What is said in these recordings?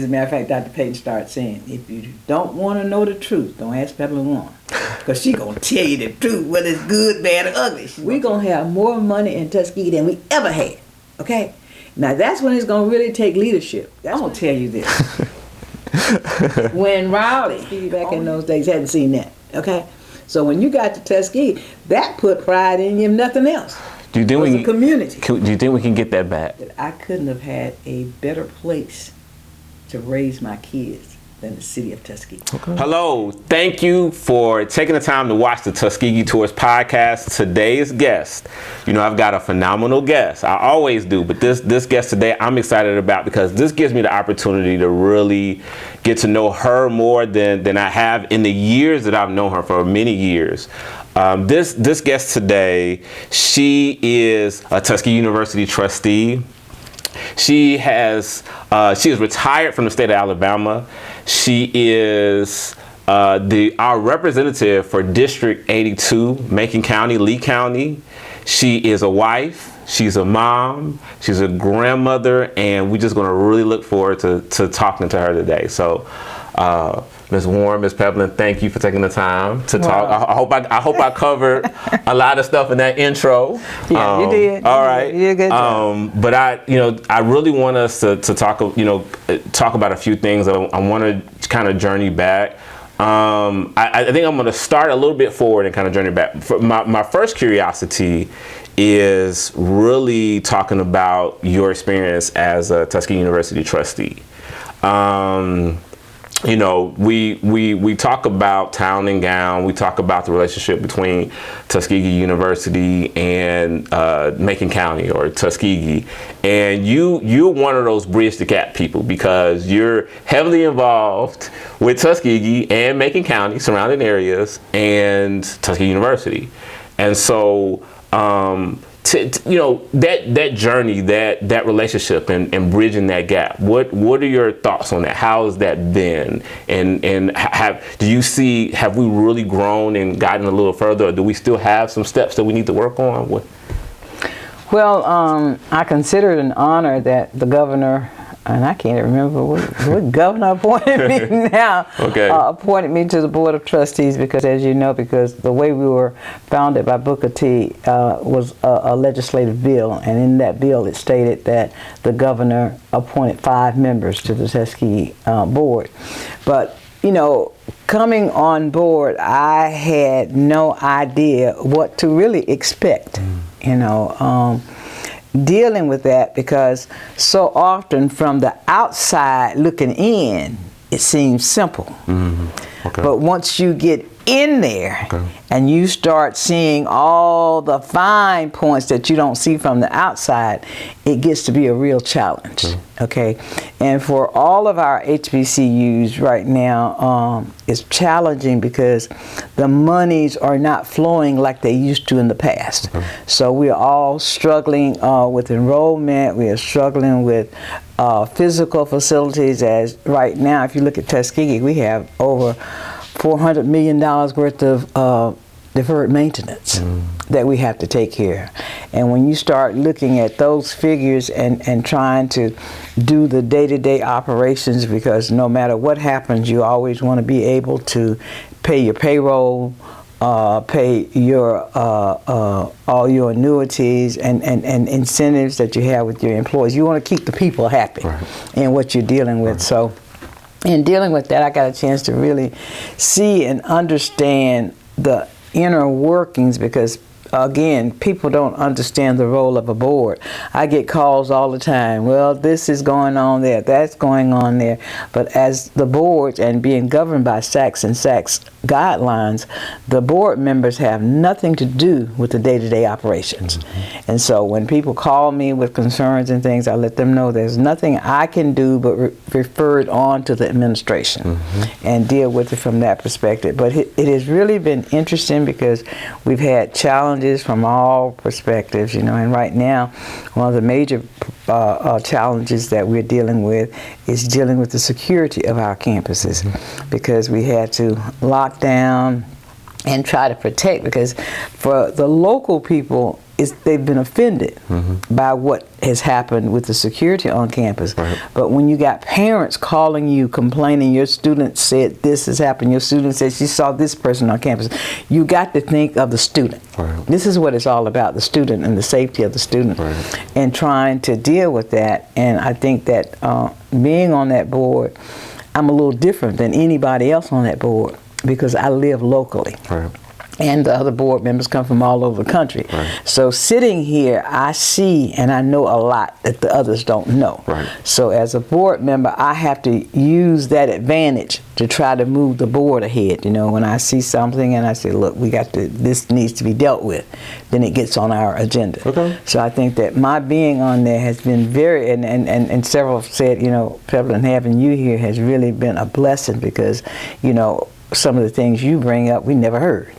As a matter of fact, Dr. Payton started saying, if you don't want to know the truth, don't ask Pebblin Warren. Because she going to tell you the truth, whether it's good, bad, or ugly. We're going to have more money in Tuskegee than we ever had, okay? Now, that's when it's going to really take leadership. I'm going to tell you this. When Raleigh, back in those days, hadn't seen that, okay? So when you got to Tuskegee, that put pride in you, if nothing else. Do you think it was a community. Do you think we can get that back? I couldn't have had a better place to raise my kids than the city of Tuskegee. Okay. Hello, thank you for taking the time to watch the Tuskegee Tours podcast. Today's guest, I've got a phenomenal guest. I always do, but this guest today I'm excited about because this gives me the opportunity to really get to know her more than I have in the years that I've known her for many years. This guest today, she is a Tuskegee University trustee. She is retired from the state of Alabama. She is our representative for District 82, Macon County, Lee County. She is a wife. She's a mom. She's a grandmother, and we're just going to really look forward to talking to her today. So, Ms. Warren, Ms. Pebblin, thank you for taking the time to talk. I hope I covered a lot of stuff in that intro. Yeah, you did. All right. You did a good job. But I really want us to talk about a few things. I want to kind of journey back. I think I'm going to start a little bit forward and kind of journey back. My first curiosity is really talking about your experience as a Tuskegee University trustee. We talk about town and gown. We talk about the relationship between Tuskegee University and Macon County or Tuskegee. And you're one of those bridge the gap people because you're heavily involved with Tuskegee and Macon County, surrounding areas, and Tuskegee University. And so, that journey, that relationship and bridging that gap, what are your thoughts on that? How has that been? And have we really grown and gotten a little further, or do we still have some steps that we need to work on? Well, I consider it an honor that the governor, and I can't remember what governor appointed me now. Okay. Appointed me to the Board of Trustees because, as you know, because the way we were founded by Booker T was a legislative bill, and in that bill it stated that the governor appointed 5 members to the Tuskegee Board. But, coming on board, I had no idea what to really expect, dealing with that, because so often from the outside looking in, it seems simple. Mm-hmm. Okay. But once you get in there and you start seeing all the fine points that you don't see from the outside, it gets to be a real challenge. Okay. And for all of our HBCUs right now, it's challenging because the monies are not flowing like they used to in the past. So we're all struggling with enrollment. We are struggling with physical facilities. As right now, if you look at Tuskegee, we have over $400 million worth of deferred maintenance that we have to take care of. And when you start looking at those figures and trying to do the day-to-day operations, because no matter what happens, you always want to be able to pay your payroll, pay your all your annuities and incentives that you have with your employees. You want to keep the people happy in what you're dealing with. So in dealing with that, I got a chance to really see and understand the inner workings, because again, people don't understand the role of a board. I get calls all the time, well, this is going on there, that's going on there. But as the board and being governed by SACS and SACS guidelines, the board members have nothing to do with the day-to-day operations. And so when people call me with concerns and things, I let them know there's nothing I can do but refer it on to the administration and deal with it from that perspective. But it has really been interesting because we've had challenges from all perspectives, and right now one of the major challenges that we're dealing with is dealing with the security of our campuses, because we had to lock down and try to protect, because for the local people they've been offended by what has happened with the security on campus. But when you got parents calling you, complaining, your student said this has happened, your student said she saw this person on campus, you got to think of the student. This is what it's all about, the student and the safety of the student, and trying to deal with that. And I think that being on that board, I'm a little different than anybody else on that board because I live locally. And the other board members come from all over the country. So sitting here, I see and I know a lot that the others don't know. So as a board member, I have to use that advantage to try to move the board ahead. You know, when I see something and I say, look, this needs to be dealt with, then it gets on our agenda. So I think that my being on there has been very, and several said, you know, Pebblin, having you here has really been a blessing because, you know, some of the things you bring up, we never heard.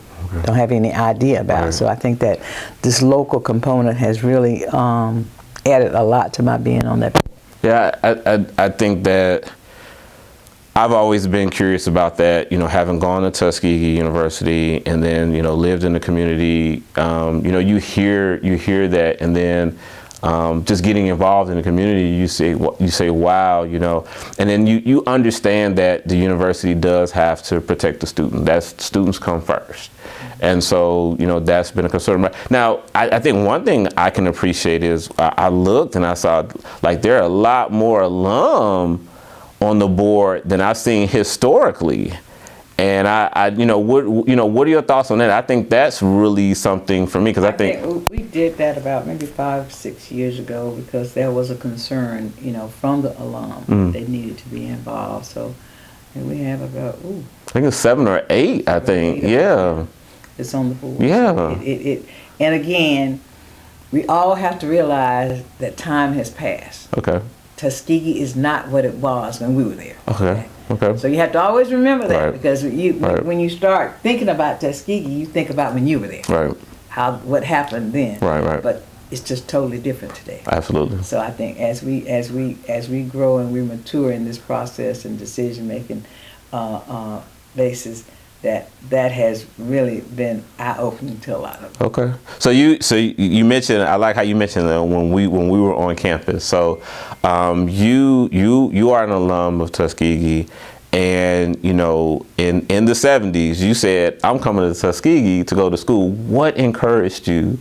Don't have any idea about. So I think that this local component has really added a lot to my being on that. Yeah, I think that I've always been curious about that, you know, having gone to Tuskegee University and then, you know, lived in the community, you know, you hear that, and then just getting involved in the community, you say, wow, you know, and then you understand that the university does have to protect the student. Students come first. And so, you know, that's been a concern. Now, I think one thing I can appreciate is I looked and I saw, like, there are a lot more alum on the board than I've seen historically. And what are your thoughts on that? I think that's really something for me, because I think we did that about maybe 5-6 years ago because there was a concern, you know, from the alum they needed to be involved. So and we have about I think it's 7 or 8. I think it's on the board. Yeah. So and again, we all have to realize that time has passed. Tuskegee is not what it was when we were there. Okay. So you have to always remember that because when you start thinking about Tuskegee, you think about when you were there. What happened then. But it's just totally different today. Absolutely. So I think as we grow and we mature in this process and decision making basis, that has really been eye-opening to a lot of them. So you mentioned, I like how you mentioned that when we were on campus. So you are an alum of Tuskegee, and you know, in the 70s you said, I'm coming to Tuskegee to go to school. What encouraged you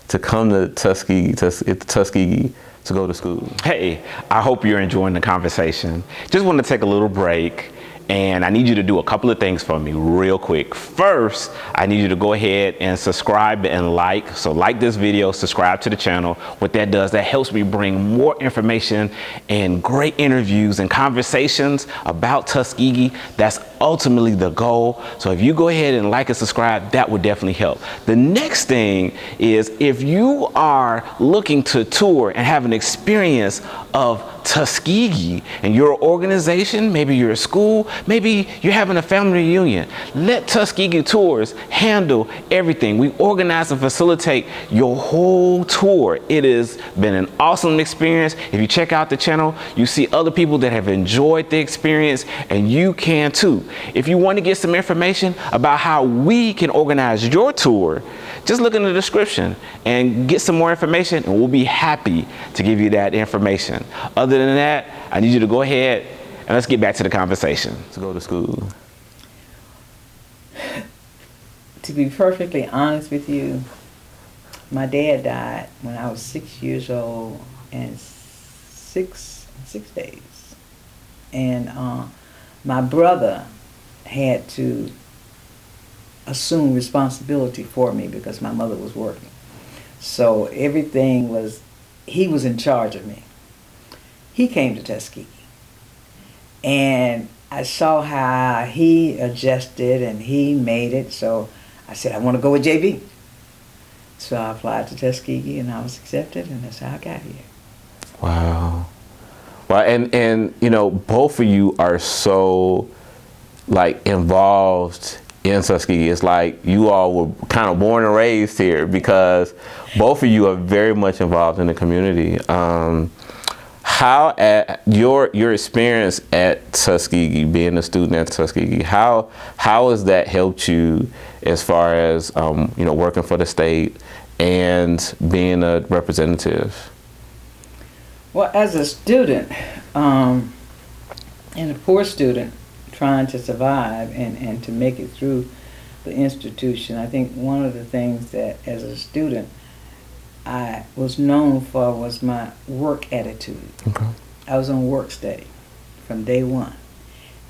to come to Tuskegee to go to school? Hey, I hope you're enjoying the conversation. Just want to take a little break, and I need you to do a couple of things for me real quick. First, I need you to go ahead and subscribe and like. So like this video, subscribe to the channel. What that does, that helps me bring more information and great interviews and conversations about Tuskegee. That's ultimately the goal. So if you go ahead and like and subscribe, that would definitely help. The next thing is, if you are looking to tour and have an experience of Tuskegee and your organization, maybe you're a school, maybe you're having a family reunion, let Tuskegee Tours handle everything. We organize and facilitate your whole tour. It has been an awesome experience. If you check out the channel, you see other people that have enjoyed the experience, and you can too. If you want to get some information about how we can organize your tour, just look in the description and get some more information, and we'll be happy to give you that information. Other than that, I need you to go ahead and let's get back to the conversation. To go to school. To be perfectly honest with you, my dad died when I was 6 years old and six days. And my brother had to assume responsibility for me because my mother was working. So everything was, he was in charge of me. He came to Tuskegee, and I saw how he adjusted and he made it. So I said, I want to go with JB. So I applied to Tuskegee and I was accepted, and that's how I got here. Wow. Well, and you know, both of you are so like involved in Tuskegee. It's like you all were kind of born and raised here, because both of you are very much involved in the community. How at your experience at Tuskegee, being a student at Tuskegee, how has that helped you as far as you know, working for the state and being a representative? Well, as a student, and a poor student trying to survive and to make it through the institution, I think one of the things that as a student I was known for was my work attitude. Okay. I was on work study from day one.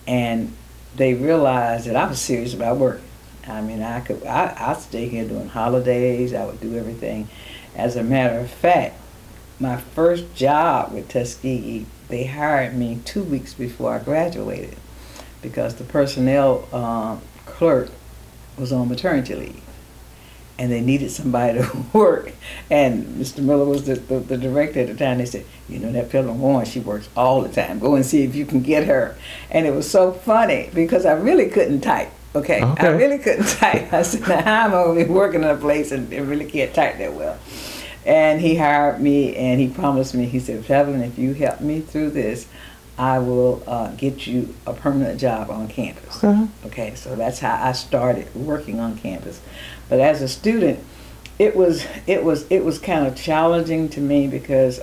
And they realized that I was serious about work. I mean, I'd stay here doing holidays, I would do everything. As a matter of fact, my first job with Tuskegee, they hired me 2 weeks before I graduated because the personnel clerk was on maternity leave. And they needed somebody to work. And Mr. Miller was the director at the time. They said, you know, that Pebblin Warren, she works all the time. Go and see if you can get her. And it was so funny because I really couldn't type. Okay. I really couldn't type. I said, now I'm only working in a place and really can't type that well. And he hired me and he promised me, he said, Pebblin, if you help me through this, I will get you a permanent job on campus. Okay, so that's how I started working on campus. But as a student, it was kind of challenging to me because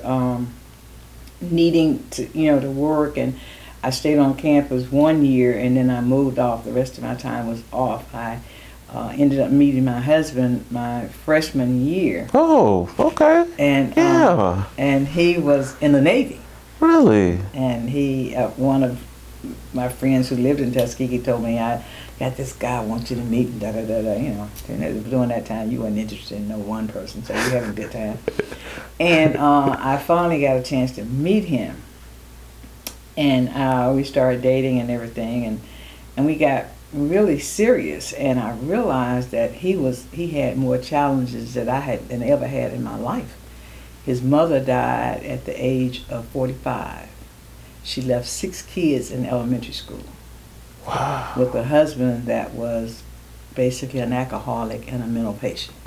needing to work, and I stayed on campus 1 year and then I moved off. The rest of my time was off. I ended up meeting my husband my freshman year. Oh, okay. And and he was in the Navy. Really? And he, one of my friends who lived in Tuskegee told me, I got this guy I want you to meet, and da-da-da-da, you know. During that time, you weren't interested in no one person, so you were having a good time. And I finally got a chance to meet him. And we started dating and everything, and we got really serious. And I realized that he had more challenges than I ever had in my life. His mother died at the age of 45. She left 6 kids in elementary school. Wow. With a husband that was basically an alcoholic and a mental patient.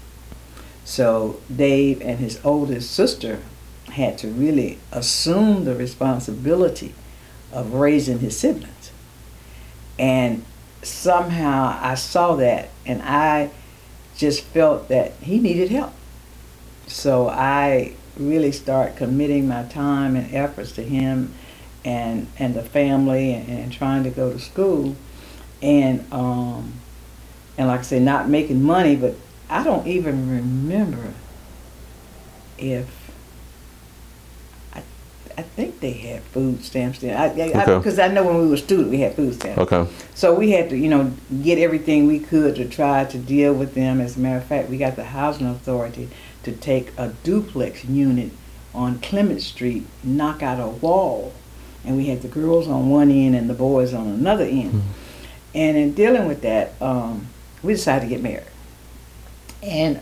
So Dave and his oldest sister had to really assume the responsibility of raising his siblings. And somehow I saw that and I just felt that he needed help. So I really start committing my time and efforts to him and the family and trying to go to school and like I say, not making money, but I don't even remember if I think they had food stamps there. Because I know when we were students we had food stamps. Okay. So we had to, get everything we could to try to deal with them. As a matter of fact, we got the housing authority to take a duplex unit on Clement Street, knock out a wall, and we had the girls on one end and the boys on another end. Mm-hmm. And in dealing with that, we decided to get married. And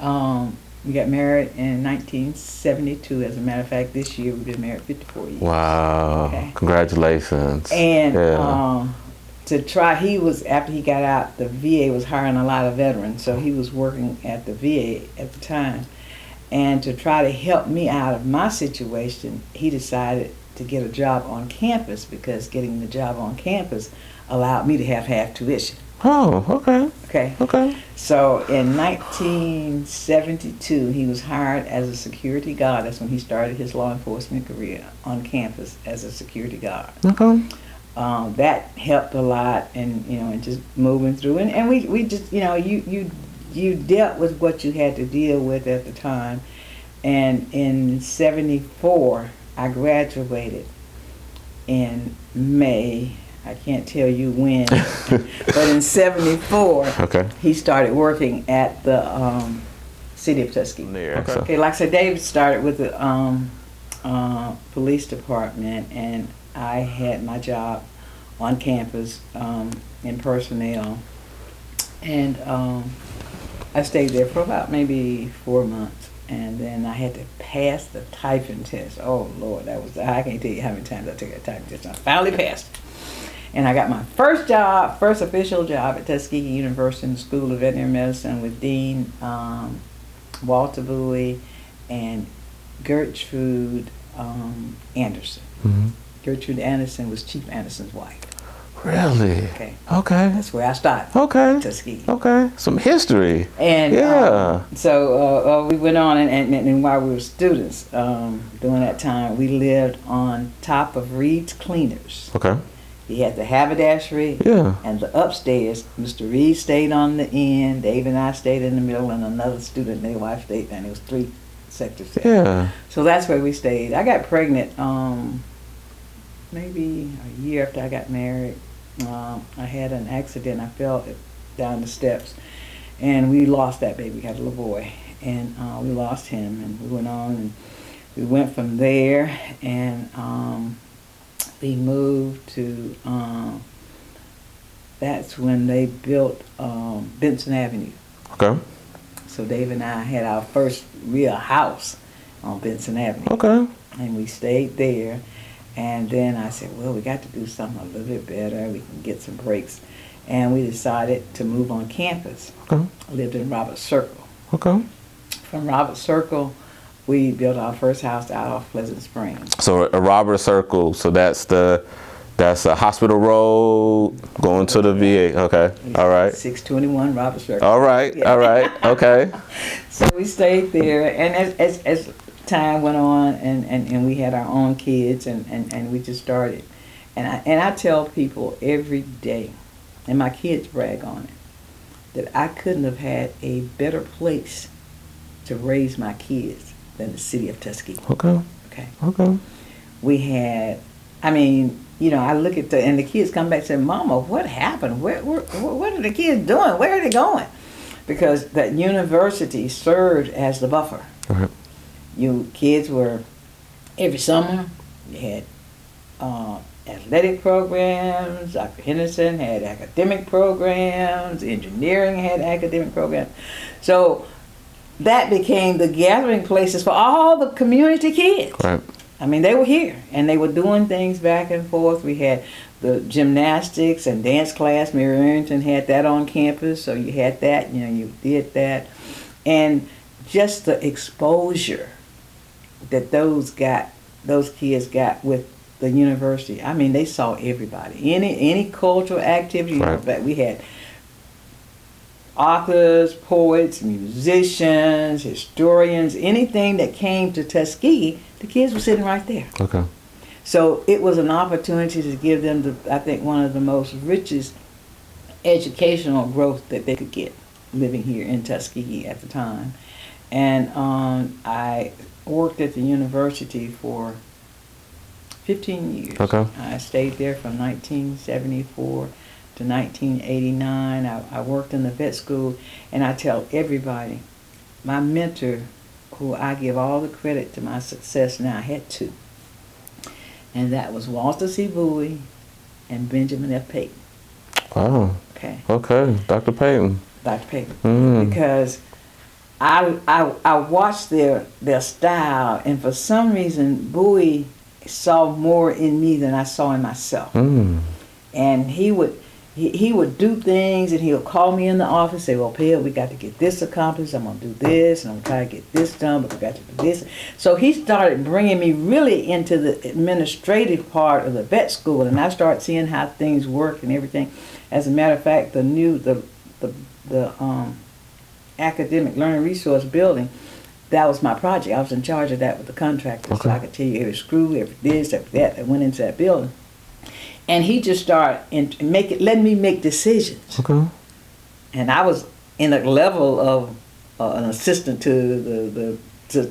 we got married in 1972. As a matter of fact, this year we've been married 54 years. Wow. Okay. Congratulations. And after he got out, the VA was hiring a lot of veterans, so he was working at the VA at the time. And to try to help me out of my situation, he decided to get a job on campus because getting the job on campus allowed me to have half tuition. Oh, okay. Okay. So in 1972, he was hired as a security guard. That's when he started his law enforcement career on campus as a security guard. Okay. That helped a lot, and and just moving through, and we just you dealt with what you had to deal with at the time. And in 74, I graduated in May. I can't tell you when, but in 74, he started working at the city of Tuskegee. Okay, like I said, David started with the police department, and I had my job on campus in personnel, and I stayed there for about maybe 4 months, and then I had to pass the typing test. Oh Lord, I can't tell you how many times I took that typing test. I finally passed it. And I got my first official job at Tuskegee University in the School of Veterinary Medicine with Dean Walter Bowie and Gertrude Anderson. Mm-hmm. Gertrude Anderson was Chief Anderson's wife. Really? Okay. Okay. That's where I started. Okay. Tuskegee. Okay. Some history. And Yeah. so we went on, and while we were students, during that time, we lived on top of Reed's Cleaners. Okay. He had the haberdashery, Yeah. and the upstairs. Mr. Reed stayed on the end. Dave and I stayed in the middle, and another student, their wife, stayed. And it was 3 sectors there. Yeah. So that's where we stayed. I got pregnant maybe a year after I got married. I had an accident. I fell down the steps, and we lost that baby. We had a little boy, and we lost him, and we went on, and we went from there, and we moved to, that's when they built Benson Avenue. Okay. So Dave and I had our first real house on Benson Avenue. Okay. And we stayed there. And then I said, well, we got to do something a little bit better. We can get some breaks. And we decided to move on campus. Okay. I lived in Roberts Circle. Okay. From Roberts Circle, we built our first house out of Pleasant Springs. So a Robert Circle. So that's a Hospital Road going to the VA. Okay. All right. 621 Roberts Circle. All right. Yeah. All right. Okay. So we stayed there, and as time went on, and we had our own kids, and we just started. And I tell people every day, and my kids brag on it, that I couldn't have had a better place to raise my kids than the city of Tuskegee. Okay. Okay. Okay. We had, I mean, you know, I look at and the kids come back and say, Mama, what happened? What are the kids doing? Where are they going? Because that university served as the buffer. Okay. You kids were, every summer, you had athletic programs. Dr. Henderson had academic programs. Engineering had academic programs. So that became the gathering places for all the community kids. Right. I mean, they were here, and they were doing things back and forth. We had the gymnastics and dance class. Mary Arrington had that on campus, so you had that, you know, you did that. And just the exposure that those kids got with the university. I mean, they saw everybody. Any cultural activity, Right. you know, that we had authors, poets, musicians, historians, anything that came to Tuskegee, the kids were sitting right there. Okay. So it was an opportunity to give them, I think, one of the most richest educational growth that they could get living here in Tuskegee at the time. And I worked at the university for 15 years. Okay. I stayed there from 1974 to 1989. I worked in the vet school, and I tell everybody, my mentor, who I give all the credit to my success now, I had 2. And that was Walter C. Bowie and Benjamin F. Payton. Wow. Okay. Okay. Dr. Payton. Dr. Payton. Mm. Because I watched their style, and for some reason Bowie saw more in me than I saw in myself. Mm. And he would do things, and he would call me in the office, say, well, Pell, we got to get this accomplished, I'm going to do this, and I'm going to try to get this done, but we got to do this. So he started bringing me really into the administrative part of the vet school, and I started seeing how things work and everything. As a matter of fact, the academic learning resource building, that was my project. I was in charge of that with the contractors. Okay. So I could tell you every screw, every this, every that went into that building. And he just started letting me make decisions. Okay. And I was in a level of an assistant to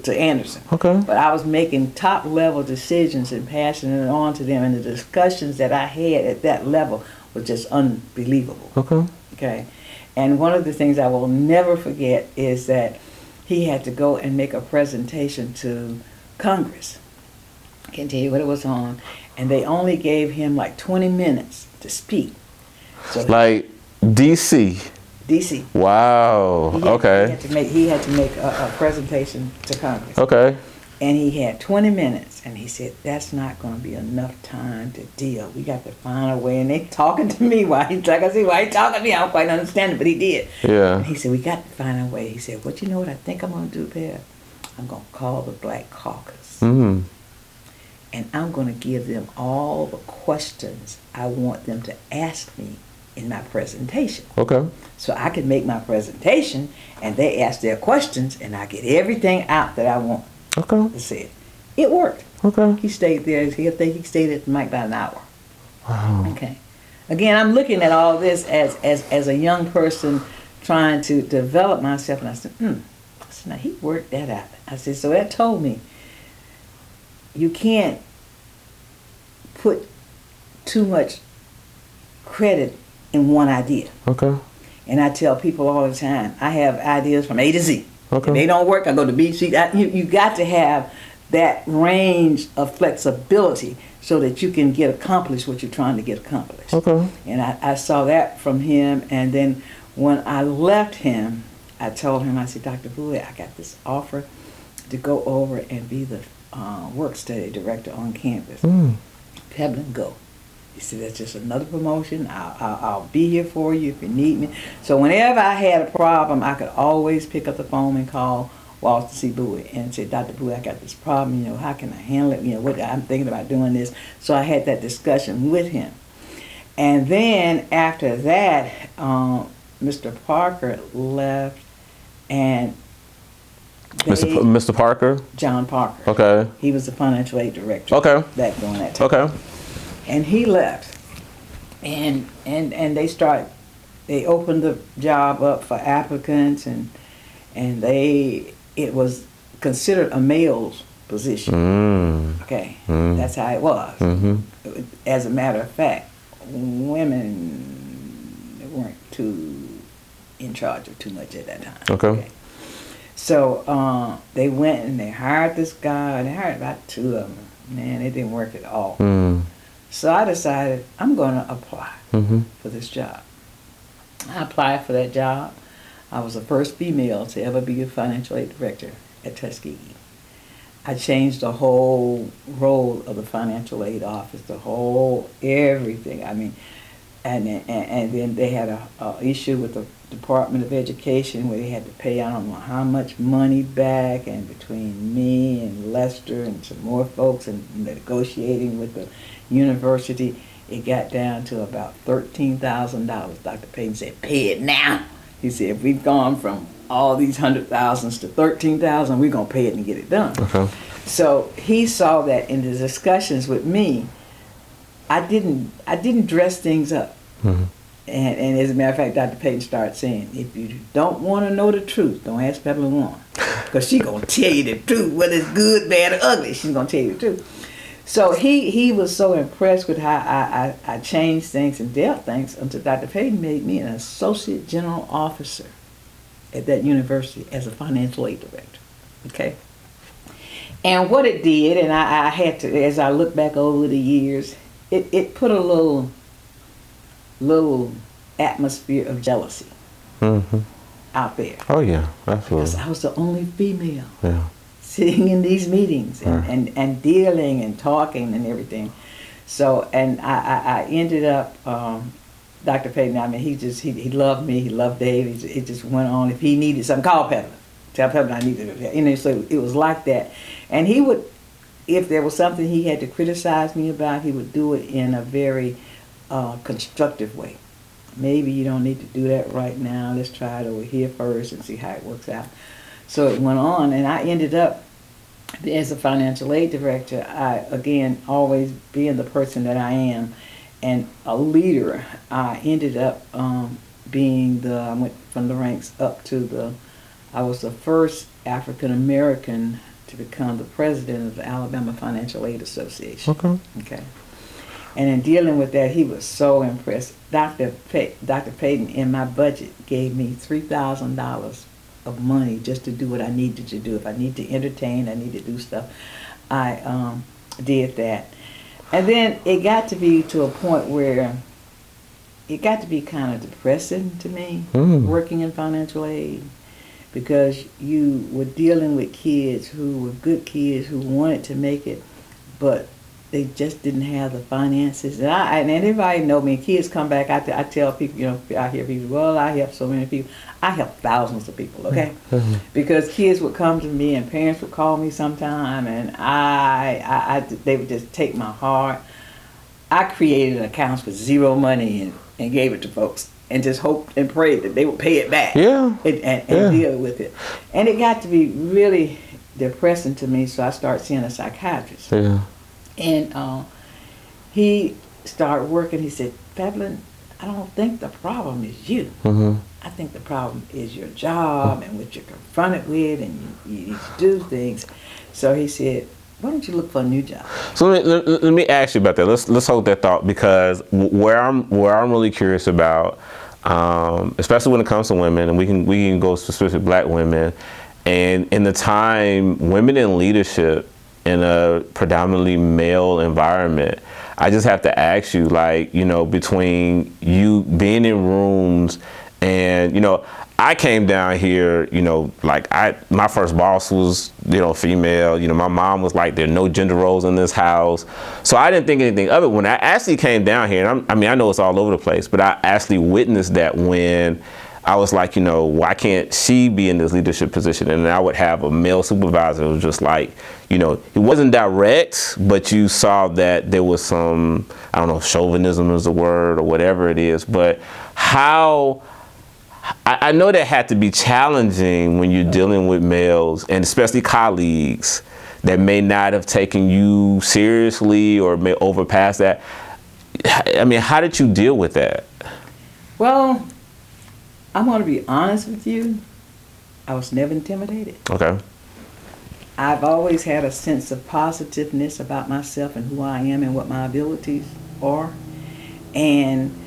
Anderson. Okay. But I was making top level decisions and passing it on to them. And the discussions that I had at that level was just unbelievable. Okay. Okay. And one of the things I will never forget is that he had to go and make a presentation to Congress. I can't tell you what it was on. And they only gave him like 20 minutes to speak. So Like DC. DC. Wow. Okay. He had to make a presentation to Congress. Okay. And he had 20 minutes, and he said, that's not going to be enough time to deal. We got to find a way. And they talking to me why he talking to me? I don't quite understand it, but he did. Yeah. And he said, we got to find a way. He said, what you know what I think I'm going to do, Pep? I'm going to call the Black Caucus. Mm. and I'm going to give them all the questions I want them to ask me in my presentation. Okay. So I can make my presentation, and they ask their questions, and I get everything out that I want Okay. to say. It worked. Okay. He stayed there. I think he stayed at the mic about an hour. Wow. Okay. Again, I'm looking at all this as a young person trying to develop myself, and I said, now he worked that out. I said, so that told me you can't put too much credit in one idea. Okay. And I tell people all the time, I have ideas from A to Z. Okay. If they don't work, I go to B, C. You got to have that range of flexibility so that you can get accomplished what you're trying to get accomplished. Okay. And I saw that from him. And then when I left him, I told him, I said, Dr. Bowie, I got this offer to go over and be the work study director on campus. Pebblin, go. He said, that's just another promotion. I'll be here for you if you need me. So whenever I had a problem, I could always pick up the phone and call Walter C. Bowie and say, Dr. Bowie, I got this problem. How can I handle it? I'm thinking about doing this. So I had that discussion with him. And then after that, Mr. Parker left, and Mr. Parker? John Parker. Okay. He was the financial aid director. Okay. During that time. Okay. And he left, and they opened the job up for applicants, and it was considered a male's position. Okay, that's how it was. As a matter of fact, women weren't too in charge of too much at that time. Okay. So they went and they hired this guy, and they hired about 2 of them. Man, it didn't work at all. So I decided I'm going to apply for this job. I applied for that job. I was the first female to ever be a financial aid director at Tuskegee. I changed the whole role of the financial aid office, the whole everything. I mean, and then they had a issue with the Department of Education where they had to pay I don't know how much money back, and between me and Lester and some more folks and negotiating with the university, it got down to about $13,000. Dr. Payton said, pay it now. He said, if we've gone from all these $100,000s to $13,000, we're going to pay it and get it done. Okay. So he saw that in the discussions with me, I didn't dress things up. And as a matter of fact, Dr. Payton started saying, if you don't want to know the truth, don't ask Pebblin Warren. Because she's going to tell you the truth, whether it's good, bad, or ugly. She's going to tell you the truth. So he was so impressed with how I changed things and dealt things until Dr. Payton made me an associate general officer at that university as a financial aid director. Okay? And what it did, and I had to, as I look back over the years, it put a little atmosphere of jealousy out there. Oh yeah, absolutely. Because I was the only female Yeah. sitting in these meetings and dealing and talking and everything. So, and I ended up, Dr. Payton, I mean, he loved me, he loved Dave, it just went on. If he needed something, call Pebblin. Tell Pebblin I needed it. So it was like that. And he would, if there was something he had to criticize me about, he would do it in a very constructive way. Maybe you don't need to do that right now. Let's try it over here first and see how it works out. So it went on, and I ended up, as a financial aid director, I, again, always being the person that I am, and a leader, I ended up being I went from the ranks up to I was the first African American to become the president of the Alabama Financial Aid Association. Okay. And in dealing with that, he was so impressed. Dr. Payton, in my budget, gave me $3,000 of money just to do what I needed to do. If I need to entertain, I need to do stuff, I did that. And then it got to be to a point where it got to be kind of depressing to me, working in financial aid, because you were dealing with kids who were good kids who wanted to make it, but they just didn't have the finances. And anybody know me, kids come back, I tell people, you know, I hear people, well, I help so many people. I help thousands of people, okay? Because kids would come to me and parents would call me sometime, and they would just take my heart. I created accounts with zero money and gave it to folks and just hoped and prayed that they would pay it back and deal with it. And it got to be really depressing to me, so I started seeing a psychiatrist. Yeah. And he started working. He said, Pebblin, I don't think the problem is you. I think the problem is your job and what you're confronted with, and you need to do things. So he said, why don't you look for a new job? So let me ask you about that. Let's hold that thought, because where I'm really curious about, especially when it comes to women, and we can go specific Black women, and in the time women in leadership in a predominantly male environment, I just have to ask you, like, you know, between you being in rooms and, you know, I came down here, you know, like my first boss was, you know, female. You know, my mom was like, there are no gender roles in this house. So I didn't think anything of it. When I actually came down here, and I mean, I know it's all over the place, but I actually witnessed that when I was like, you know, why can't she be in this leadership position? And I would have a male supervisor who was just like, you know, it wasn't direct, but you saw that there was some, I don't know, chauvinism is the word or whatever it is, but how, I know that had to be challenging when you're dealing with males, and especially colleagues that may not have taken you seriously or may overpass that. I mean, how did you deal with that? Well, I'm going to be honest with you. I was never intimidated. Okay. I've always had a sense of positiveness about myself and who I am and what my abilities are. And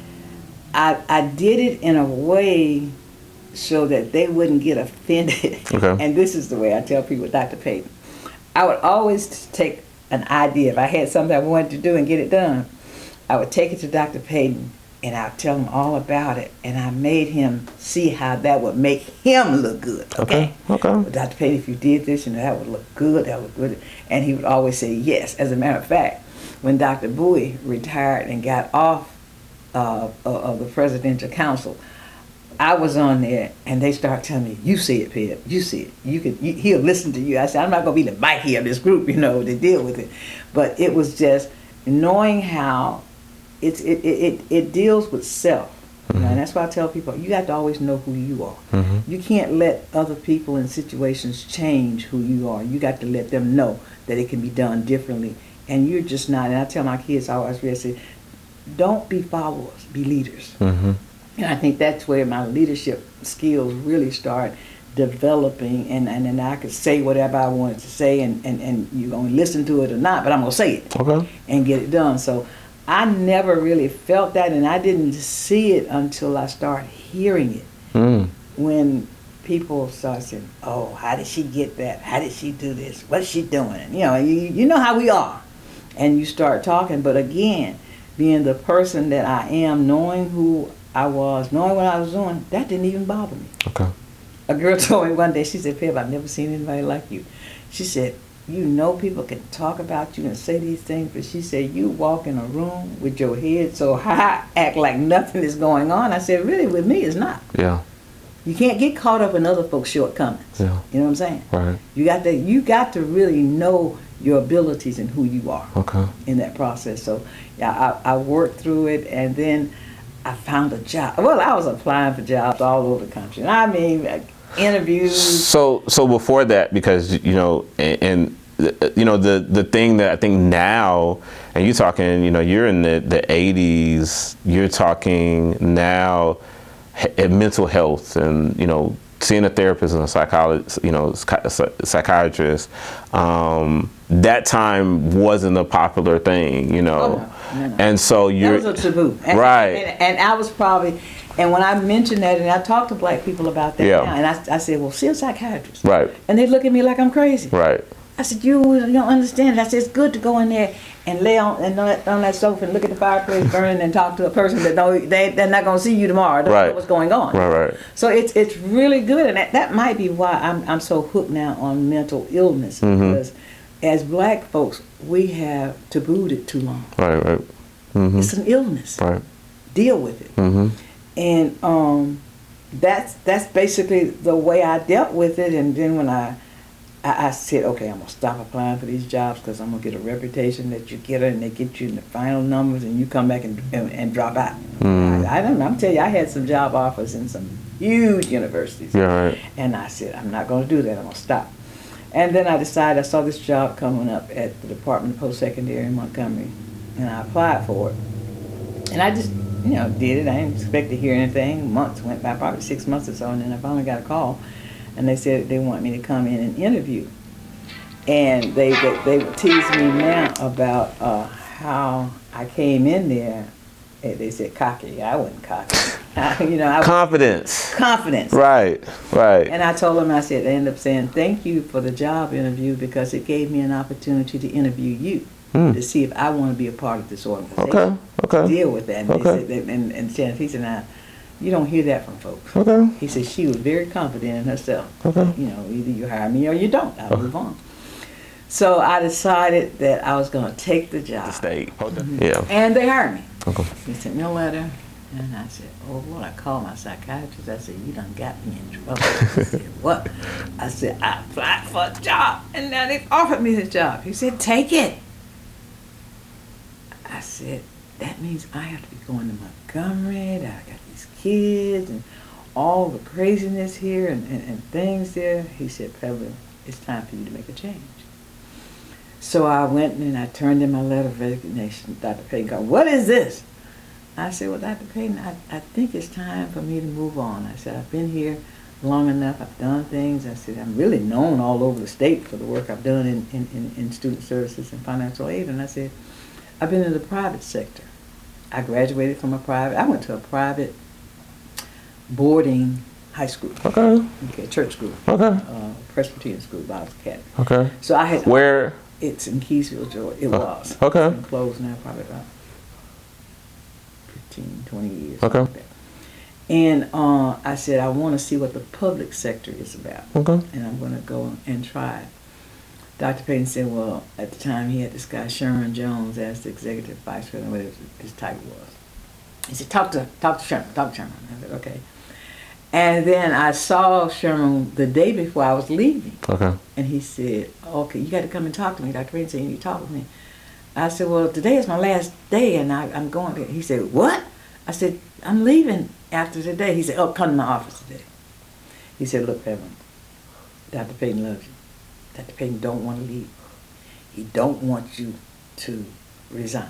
I did it in a way so that they wouldn't get offended. Okay. And this is the way I tell people, Dr. Payton. I would always take an idea. If I had something I wanted to do and get it done, I would take it to Dr. Payton and I'd tell him all about it. And I made him see how that would make him look good. Okay. But Dr. Payton, if you did this, you know, that would look good, that would look good. And he would always say yes. As a matter of fact, when Dr. Bowie retired and got off of the presidential council, I was on there, and they started telling me, "You see it, Peb. You see it. He'll listen to you." I said, "I'm not gonna be the Mikey of this group, you know, to deal with it." But it was just knowing how it deals with self, you know, and that's why I tell people, you have to always know who you are. You can't let other people and situations change who you are. You got to let them know that it can be done differently, and you're just not. And I tell my kids, I always say, don't be followers, be leaders. And I think that's where my leadership skills really start developing, and then I could say whatever I wanted to say, and you're going to listen to it or not, but I'm going to say it and get it done. So I never really felt that, and I didn't see it until I started hearing it. When people start saying, "Oh, how did she get that? How did she do this? What's she doing?" And, you know, you know how we are. And you start talking, but again, being the person that I am, knowing who I was, knowing what I was doing, that didn't even bother me. A girl told me one day, she said, "Peb, I've never seen anybody like you." She said, "You know people can talk about you and say these things, but," she said, "you walk in a room with your head so high, act like nothing is going on." I said, "Really, with me, it's not." Yeah. You can't get caught up in other folks' shortcomings. Yeah. You know what I'm saying? Right. You got to really know your abilities and who you are in that process. So yeah, I worked through it, and then I found a job. Well, I was applying for jobs all over the country. And I mean, interviews. So before that, because, you know, and you know, the thing that I think now, and you're talking, you know, you're in the 80s, you're talking now mental health, and, you know, seeing a therapist and a psychologist, you know, psychiatrist, that time wasn't a popular thing, you know. No. And so you're... That was a taboo. And I was probably... And when I mentioned that, and I talk to Black people about that now, and I said, "Well, see a psychiatrist." Right. And they look at me like I'm crazy. Right. I said, "You don't understand it." I said, "It's good to go in there and lay on that sofa and look at the fireplace burning and talk to a person that they're not going to see you tomorrow. They don't know what's going on." Right. So it's really good, and that might be why I'm so hooked now on mental illness, because as black folks, we have tabooed it too long. Right, right. Mm-hmm. It's an illness. Right. Deal with it. Mm-hmm. And that's basically the way I dealt with it. And then when I said, okay, I'm gonna stop applying for these jobs because I'm gonna get a reputation that you get it, and they get you in the final numbers, and you come back and drop out. I don't know. I'm telling you, I had some job offers in some huge universities. Yeah, right. And I said, I'm not gonna do that. I'm gonna stop. And then I decided, I saw this job coming up at the Department of Post-Secondary in Montgomery, and I applied for it. And I just, did it. I didn't expect to hear anything. Months went by, probably 6 months or so, and then I finally got a call, and they said they want me to come in and interview. And they would tease me now about how I came in there. They said cocky. I wasn't cocky. Confidence. Confidence. Right, right. And I told them, I said, they ended up saying, thank you for the job interview because it gave me an opportunity to interview you to see if I want to be a part of this organization. Okay. Deal with that. And Okay. they said, and he said, now, you don't hear that from folks. Okay. He said she was very confident in herself. Okay. Either you hire me or you don't. I'll move on. So I decided that I was going to take the job. State. Yeah. And they hired me. Okay. He sent me a letter, and I said, oh, Lord, I called my psychiatrist. I said, you done got me in trouble. He said, what? I said, I applied for a job, and now they've offered me this job. He said, take it. I said, that means I have to be going to Montgomery, that I got these kids, and all the craziness here, and things there. He said, Pebblin, it's time for you to make a change. So I went and I turned in my letter of resignation. Dr. Payton called, what is this? I said, well, Dr. Payton, I think it's time for me to move on. I said, I've been here long enough. I've done things. I said, I'm really known all over the state for the work I've done in student services and financial aid. And I said, I've been in the private sector. I graduated from I went to a private boarding high school. Okay. Church school. Okay. Presbyterian school, Bible Academy. Okay. So I had. Where? It's in Keysville, Georgia. It was. Okay. It's been closed now probably about 15, 20 years. Okay. Like that. And I said, I want to see what the public sector is about. Okay. And I'm going to go and try it. Dr. Payton said, well, at the time he had this guy, Sherman Jones, as the executive vice president, whatever his title was. He said, talk to Sherman. I said, okay. And then I saw Sherman the day before I was leaving. Okay. And he said, okay, you got to come and talk to me. Dr. Payton said, you need to talk with me. I said, well, today is my last day, and I'm going. He said, what? I said, I'm leaving after today. He said, oh, come to my office today. He said, look, Pebblin, Dr. Payton loves you. Dr. Payton don't want to leave. He don't want you to resign.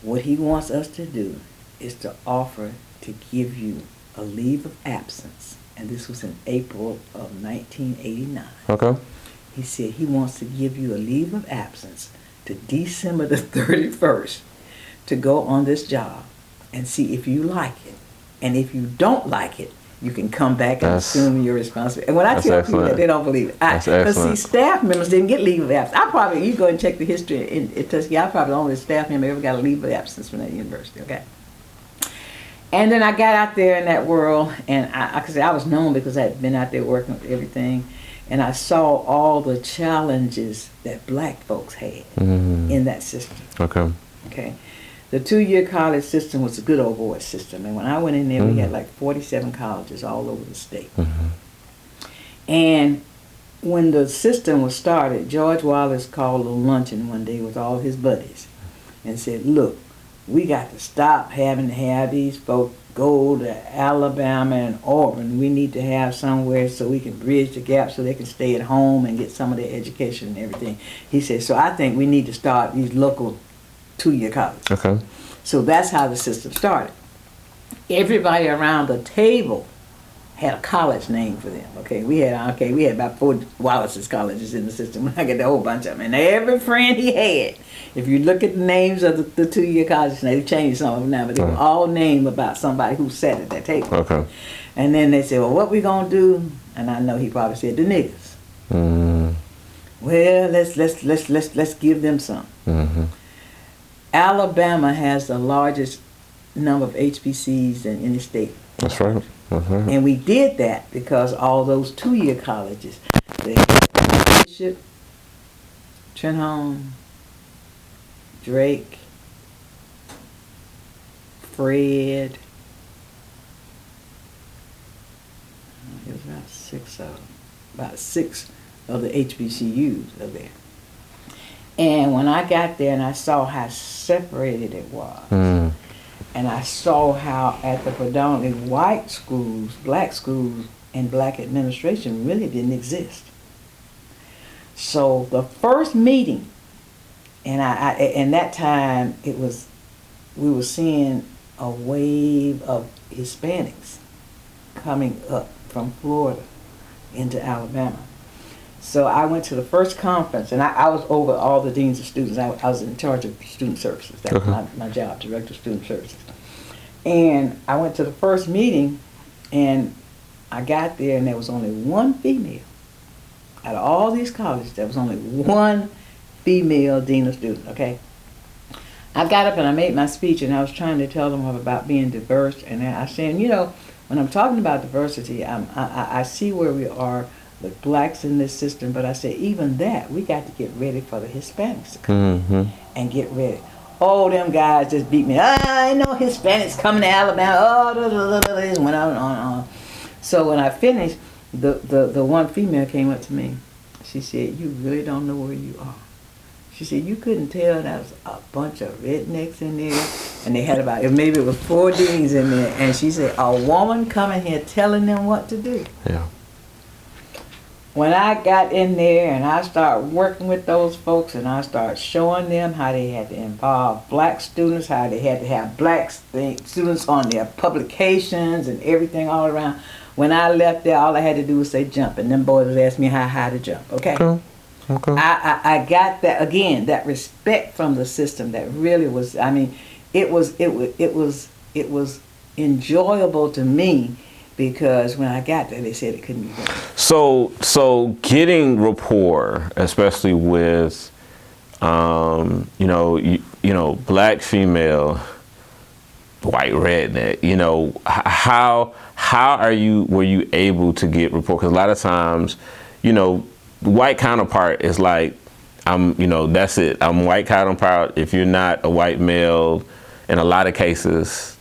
What he wants us to do is to offer to give you a leave of absence. And this was in April of 1989. Okay. He said he wants to give you a leave of absence to December the 31st to go on this job and see if you like it. And if you don't like it, you can come back and assume your responsibility. And when I tell people that, they don't believe it. Because see, staff members didn't get leave of absence. You go and check the history in Tuskegee, I probably the only staff member ever got a leave of absence from that university, okay? And then I got out there in that world, and I was known because I had been out there working with everything, and I saw all the challenges that black folks had in that system. Okay. The 2-year college system was a good old boy system, and when I went in there, we had like 47 colleges all over the state. And when the system was started, George Wallace called a luncheon one day with all his buddies and said, look, we got to stop having to have these folks go to Alabama and Auburn. We need to have somewhere so we can bridge the gap so they can stay at home and get some of their education and everything. He said, so I think we need to start these local 2-year colleges. Okay. So that's how the system started. Everybody around the table had a college name for them. Okay, we had about 4 Wallace's colleges in the system. I got a whole bunch of them, and every friend he had. If you look at the names of the 2-year colleges, they've changed some of them now, but they were all named about somebody who sat at that table. Okay. And then they said, well, what we gonna do? And I know he probably said the niggas. Well, let's give them some. Alabama has the largest number of HBCs in any state. That's right. And we did that because all those 2-year colleges, they had leadership Trenholm, Drake, Fred. It was about six of the HBCUs are there. And when I got there and I saw how separated it was, and I saw how at the predominantly white schools, black schools, and black administration really didn't exist. So the first meeting, and in that time we were seeing a wave of Hispanics coming up from Florida into Alabama. So I went to the first conference, and I was over all the deans of students. I was in charge of student services. That was my job, director of student services. And I went to the first meeting, and I got there, and there was only one female. Out of all these colleges, there was only one female dean of students, okay? I got up and I made my speech, and I was trying to tell them about being diverse, and I said, you know, when I'm talking about diversity, I see where we are with blacks in this system, but I said, even that, we got to get ready for the Hispanics to come and get ready. Oh, them guys just beat me. I know Hispanics coming to Alabama. Oh, and went on. So when I finished, the one female came up to me. She said, you really don't know where you are. She said, you couldn't tell there was a bunch of rednecks in there, and they had maybe it was 4 deans in there, and she said, a woman coming here telling them what to do. Yeah. When I got in there and I started working with those folks and I started showing them how they had to involve black students, how they had to have black students on their publications and everything all around. When I left there, all I had to do was say jump, and them boys would ask me how high to jump, okay? Okay. I got that, again, that respect from the system that really was, I mean, it was enjoyable to me, because when I got there, they said it couldn't be done. So getting rapport, especially with, you know, black female, white redneck, you know, how were you able to get rapport? Because a lot of times, you know, the white counterpart is like, that's it. I'm white counterpart. If you're not a white male, in a lot of cases,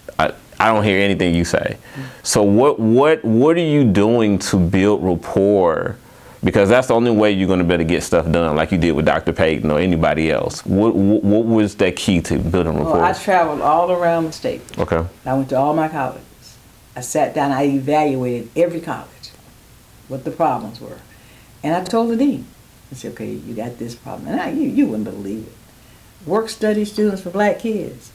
I don't hear anything you say. So what are you doing to build rapport? Because that's the only way you're going to be able to get stuff done, like you did with Dr. Payton or anybody else. What was that key to building rapport? Well, I traveled all around the state. Okay. I went to all my colleges. I sat down, I evaluated every college, what the problems were. And I told the dean, I said, okay, you got this problem. And you wouldn't believe it. Work study students for black kids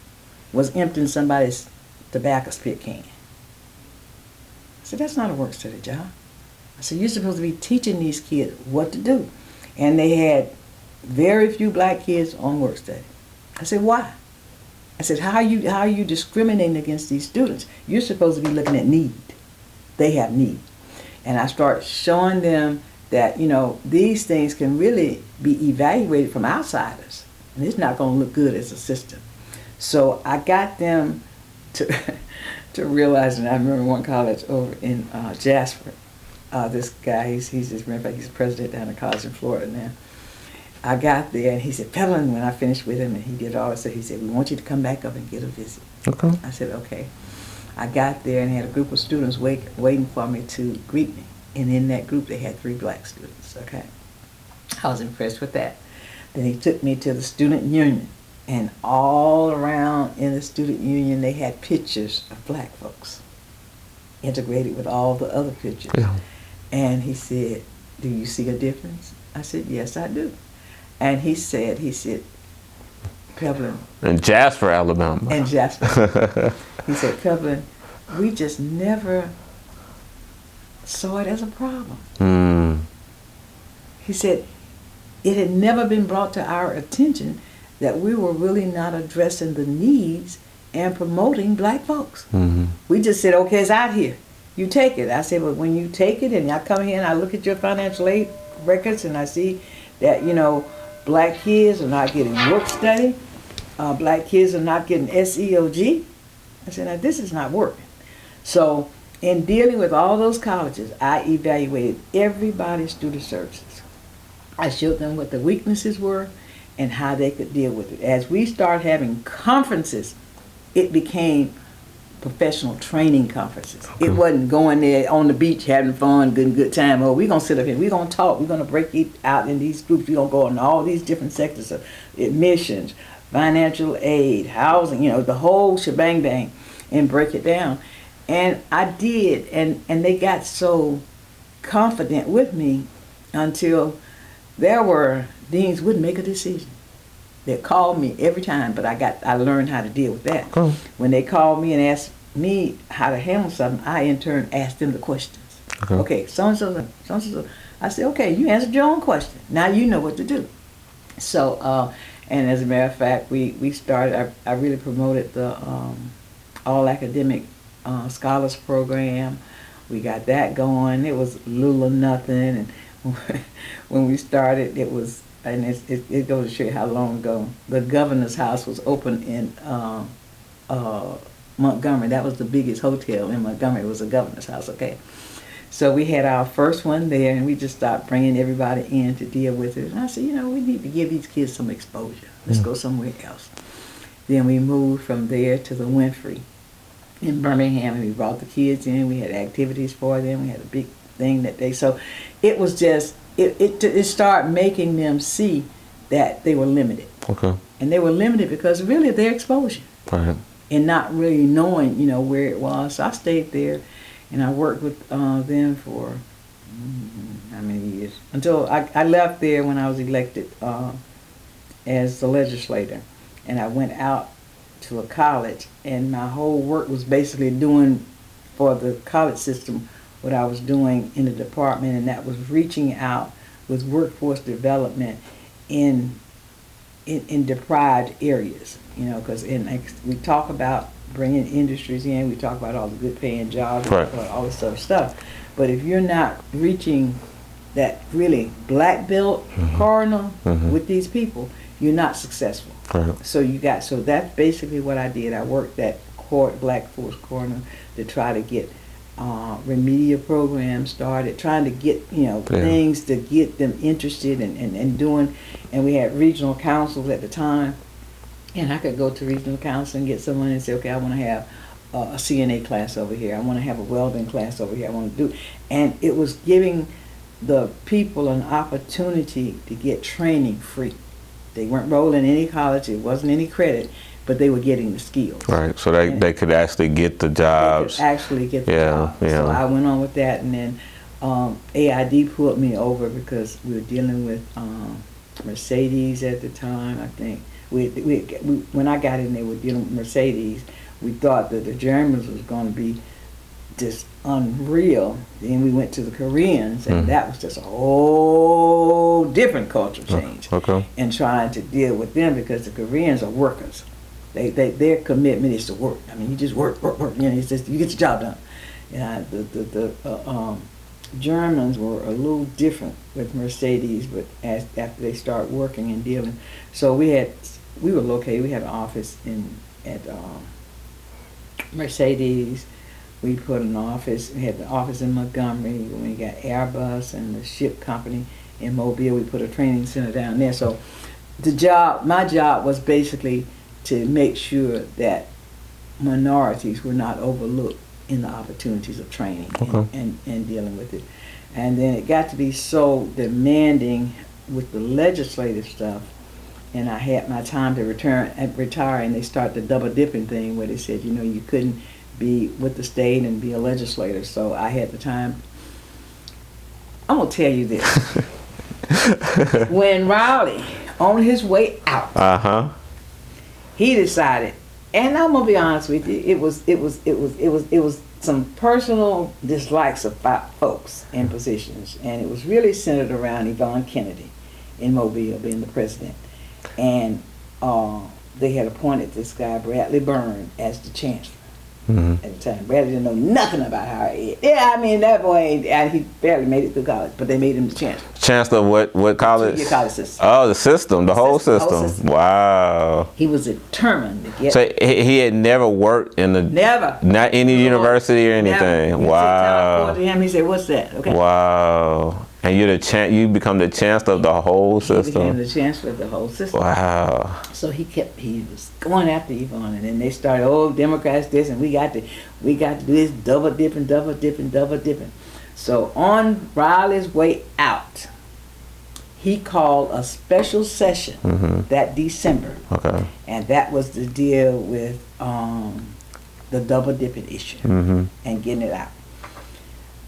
was emptying somebody's tobacco spit can. I said, that's not a work study job. I said, you're supposed to be teaching these kids what to do. And they had very few black kids on work study. I said, why? I said, how are you discriminating against these students? You're supposed to be looking at need. They have need. And I start showing them that, you know, these things can really be evaluated from outsiders. And it's not going to look good as a system. So I got them to realize, and I remember one college over in Jasper, this guy, he's the president down at college in Florida now. I got there and he said, Pebblin, when I finished with him and he did all this, he said, we want you to come back up and get a visit. Okay. I said, okay. I got there and had a group of students waiting for me to greet me. And in that group, they had 3 black students, okay? I was impressed with that. Then he took me to the student union. And all around in the student union, they had pictures of black folks integrated with all the other pictures. Yeah. And he said, do you see a difference? I said, yes, I do. And he said, Pebblin. In Jasper, Alabama. In Jasper. He said, Pebblin, we just never saw it as a problem. He said, it had never been brought to our attention that we were really not addressing the needs and promoting black folks. We just said, okay, it's out here. You take it. I said, well, when you take it and I come here and I look at your financial aid records and I see that, you know, black kids are not getting work study, black kids are not getting SEOG. I said, now this is not working. So in dealing with all those colleges, I evaluated everybody's student services. I showed them what the weaknesses were and how they could deal with it. As we started having conferences, it became professional training conferences. Okay. It wasn't going there on the beach having fun, good time. Oh, we're going to sit up here. We're going to talk. We're going to break it out in these groups. We're going to go in all these different sectors of admissions, financial aid, housing, the whole shebang bang, and break it down. And I did, and they got so confident with me until there were deans wouldn't make a decision. They called me every time, but I learned how to deal with that. Oh. When they called me and asked me how to handle something, I in turn asked them the questions. Okay, so-and-so. I said, okay, you answered your own question. Now you know what to do. So, and as a matter of fact, we started, I really promoted the all academic scholars program. We got that going. It was little or nothing. And when we started, it was, and it goes to show you how long ago, the governor's house was open in Montgomery. That was the biggest hotel in Montgomery. It was the governor's house, okay? So we had our first one there, and we just started bringing everybody in to deal with it. And I said, we need to give these kids some exposure. Let's go somewhere else. Then we moved from there to the Winfrey in Birmingham, and we brought the kids in. We had activities for them. We had a big thing that day. So it was just, it started making them see that they were limited. Okay. And they were limited because really of their exposure. Right. And not really knowing, where it was. So I stayed there, and I worked with them for how many years? Until I left there when I was elected as the legislator. And I went out to a college, and my whole work was basically doing for the college system what I was doing in the department, and that was reaching out with workforce development in deprived areas, because we talk about bringing industries in, we talk about all the good paying jobs, right, all this other stuff, but if you're not reaching that really black belt corner with these people, you're not successful. Right. So that's basically what I did. I worked that Black Force Corner to try to get remedial programs started, trying to get things to get them interested in doing. And we had regional councils at the time, and I could go to regional council and get someone and say, okay, I want to have a CNA class over here. I want to have a welding class over here. I want to do, and it was giving the people an opportunity to get training free. They weren't rolling any college. It wasn't any credit, but they were getting the skills. Right. So they could actually get the jobs. They could actually get the jobs. Yeah. So I went on with that, and then AID pulled me over because we were dealing with Mercedes at the time. I think when I got in there, we were dealing with Mercedes. We thought that the Germans was going to be just unreal. Then we went to the Koreans, and that was just a whole different culture change. Okay. And trying to deal with them, because the Koreans are workers. Their commitment is to work. I mean, you just work. It's just you get your job done. The Germans were a little different with Mercedes, but after they start working and dealing, so we were located. We had an office at Mercedes. We put an office. We had the office in Montgomery. When we got Airbus and the ship company in Mobile, we put a training center down there. So my job was basically to make sure that minorities were not overlooked in the opportunities of training and dealing with it. And then it got to be so demanding with the legislative stuff, and I had my time to retire, and they started the double dipping thing where they said, you couldn't be with the state and be a legislator. So I had the time. I'm gonna tell you this. When Rowley, on his way out, he decided, and I'm gonna be honest with you, it was some personal dislikes about folks in positions, and it was really centered around Yvonne Kennedy in Mobile being the president, and they had appointed this guy Bradley Byrne as the chancellor. At the time, Bradley didn't know nothing about higher ed. Yeah, I mean, that boy, he barely made it through college, but they made him the chancellor. Chancellor of what college? Your college system. Oh, the system, the whole system. Wow. He was determined to get. So he had never worked in the. Never. Not any university or anything. Never. Wow. To him, he said, "What's that?" Okay. Wow. And you become the chancellor of the whole system. He became the chancellor of the whole system. Wow. So he was going after Yvonne, and then they started, oh, Democrats this, and we got to do this, double dipping. So on Riley's way out, he called a special session that December. Okay. And that was to deal with the double dipping issue and getting it out.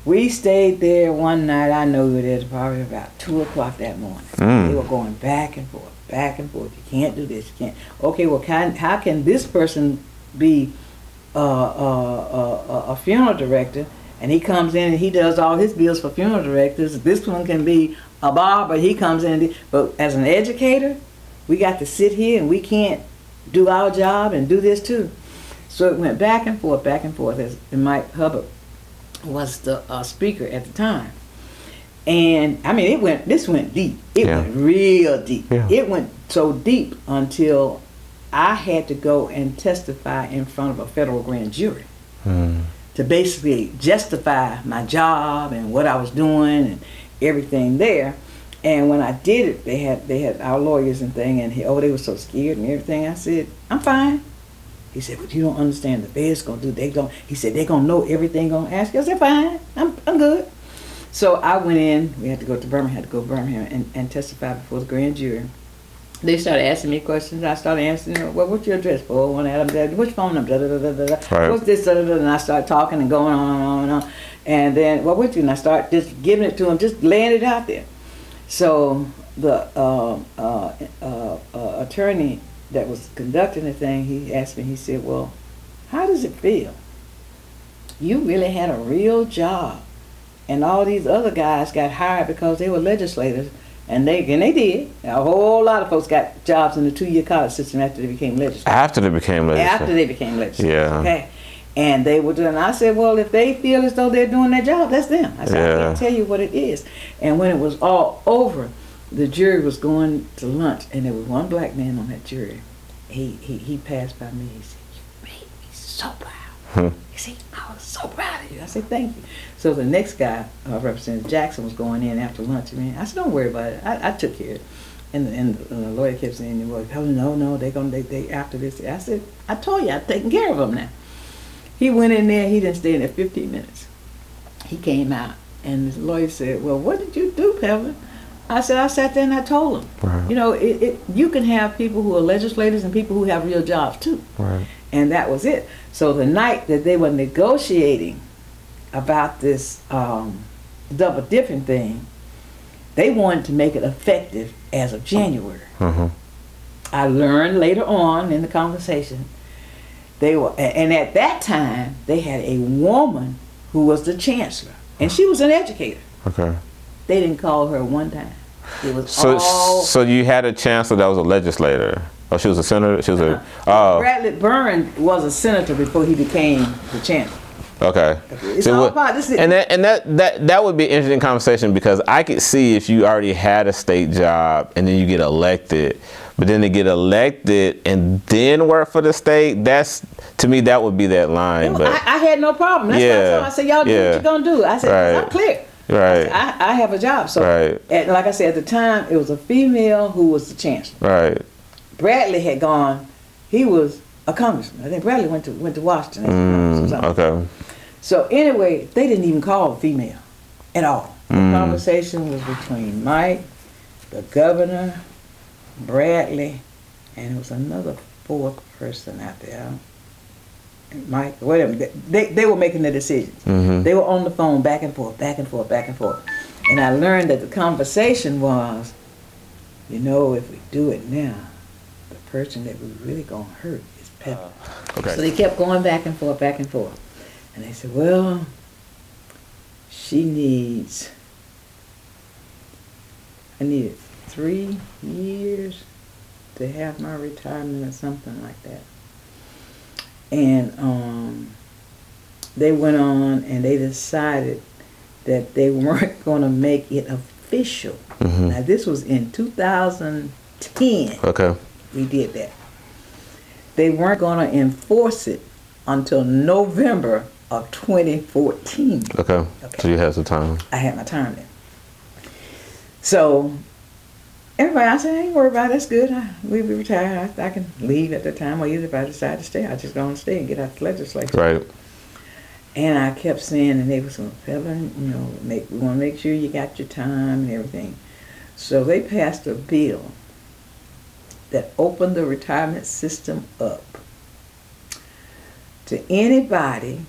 We stayed there one night. I know we were there probably about 2 o'clock that morning. They were going back and forth. You can't do this. You can't. Okay, well, how can this person be a funeral director, and he comes in and he does all his bills for funeral directors? This one can be a barber. He comes in, but as an educator, we got to sit here and we can't do our job and do this too. So it went back and forth, and Mike Hubbard was the speaker at the time. And I mean, this went deep. It went real deep. Yeah. It went so deep until I had to go and testify in front of a federal grand jury to basically justify my job and what I was doing and everything there. And when I did it, they had our lawyers and thing, and they were so scared and everything. I said, I'm fine. He said, but you don't understand, the Fed's gonna do, he said, they're gonna know everything, gonna ask you. I said, fine, I'm good. So I went in, we had to go to Birmingham, and testify before the grand jury. They started asking me questions. I started answering, well, what's your address? 401 Adams, which phone number? Right. What's this? And I started talking and going on. And then, what would you? And I started just giving it to him, just laying it out there. So the attorney that was conducting the thing, he asked me, he said, well, how does it feel? You really had a real job, and all these other guys got hired because they were legislators, and they did. A whole lot of folks got jobs in the 2-year college system after they became legislators. After they became legislators. Yeah. Okay. And they were doing, I said, well, if they feel as though they're doing their job, that's them. I said, I can't tell you what it is. And when it was all over, the jury was going to lunch, and there was one black man on that jury. He passed by me. He said, you made me so proud. He said, I was so proud of you. I said, thank you. So the next guy, Representative Jackson, was going in after lunch. I said, don't worry about it. I took care of it. And the lawyer kept saying, well, no, they after this. I said, I told you, I've taken care of them now. He went in there. He didn't stay in there 15 minutes. He came out, and the lawyer said, well, what did you do, Pebblin? I said, I sat there and I told him. Right. You know, you can have people who are legislators and people who have real jobs too. Right. And that was it. So the night that they were negotiating about this double dipping thing, they wanted to make it effective as of January. I learned later on in the conversation, and at that time, they had a woman who was the chancellor, and she was an educator. Okay. They didn't call her one time. It was so you had a chancellor that was a legislator. Oh, she was a senator. She was Bradley Byrne was a senator before he became the chancellor. Okay. It's all about this. And that would be an interesting conversation, because I could see if you already had a state job and then you get elected, but then to get elected and then work for the state, to me that would be that line. But I had no problem. That's why I told them, I said, y'all do what you're gonna do. I said, I'm clear. Right. I have a job. So, like I said, at the time, it was a female who was the chancellor. Right. Bradley had gone. He was a congressman. I think Bradley went to Washington. Okay. So anyway, they didn't even call a female at all. The conversation was between Mike, the governor, Bradley, and it was another fourth person out there. Mike, whatever. They were making the decisions. They were on the phone back and forth. And I learned that the conversation was, you know, if we do it now, the person that we're really going to hurt is Pebblin. Okay. So they kept going back and forth. And they said, well, I needed 3 years to have my retirement or something like that. And they went on and they decided that they weren't going to make it official. Now, this was in 2010. Okay. We did that. They weren't going to enforce it until November of 2014. Okay. So you had some time. I had my time then. So everybody, I said, I ain't worried about it. That's good. We'll be retired. I can leave at the time, or either if I decide to stay, I just go and stay and get out the legislature. Right. And I kept saying, and they was going, Pebblin, you know, we want to make sure you got your time and everything. So they passed a bill that opened the retirement system up to anybody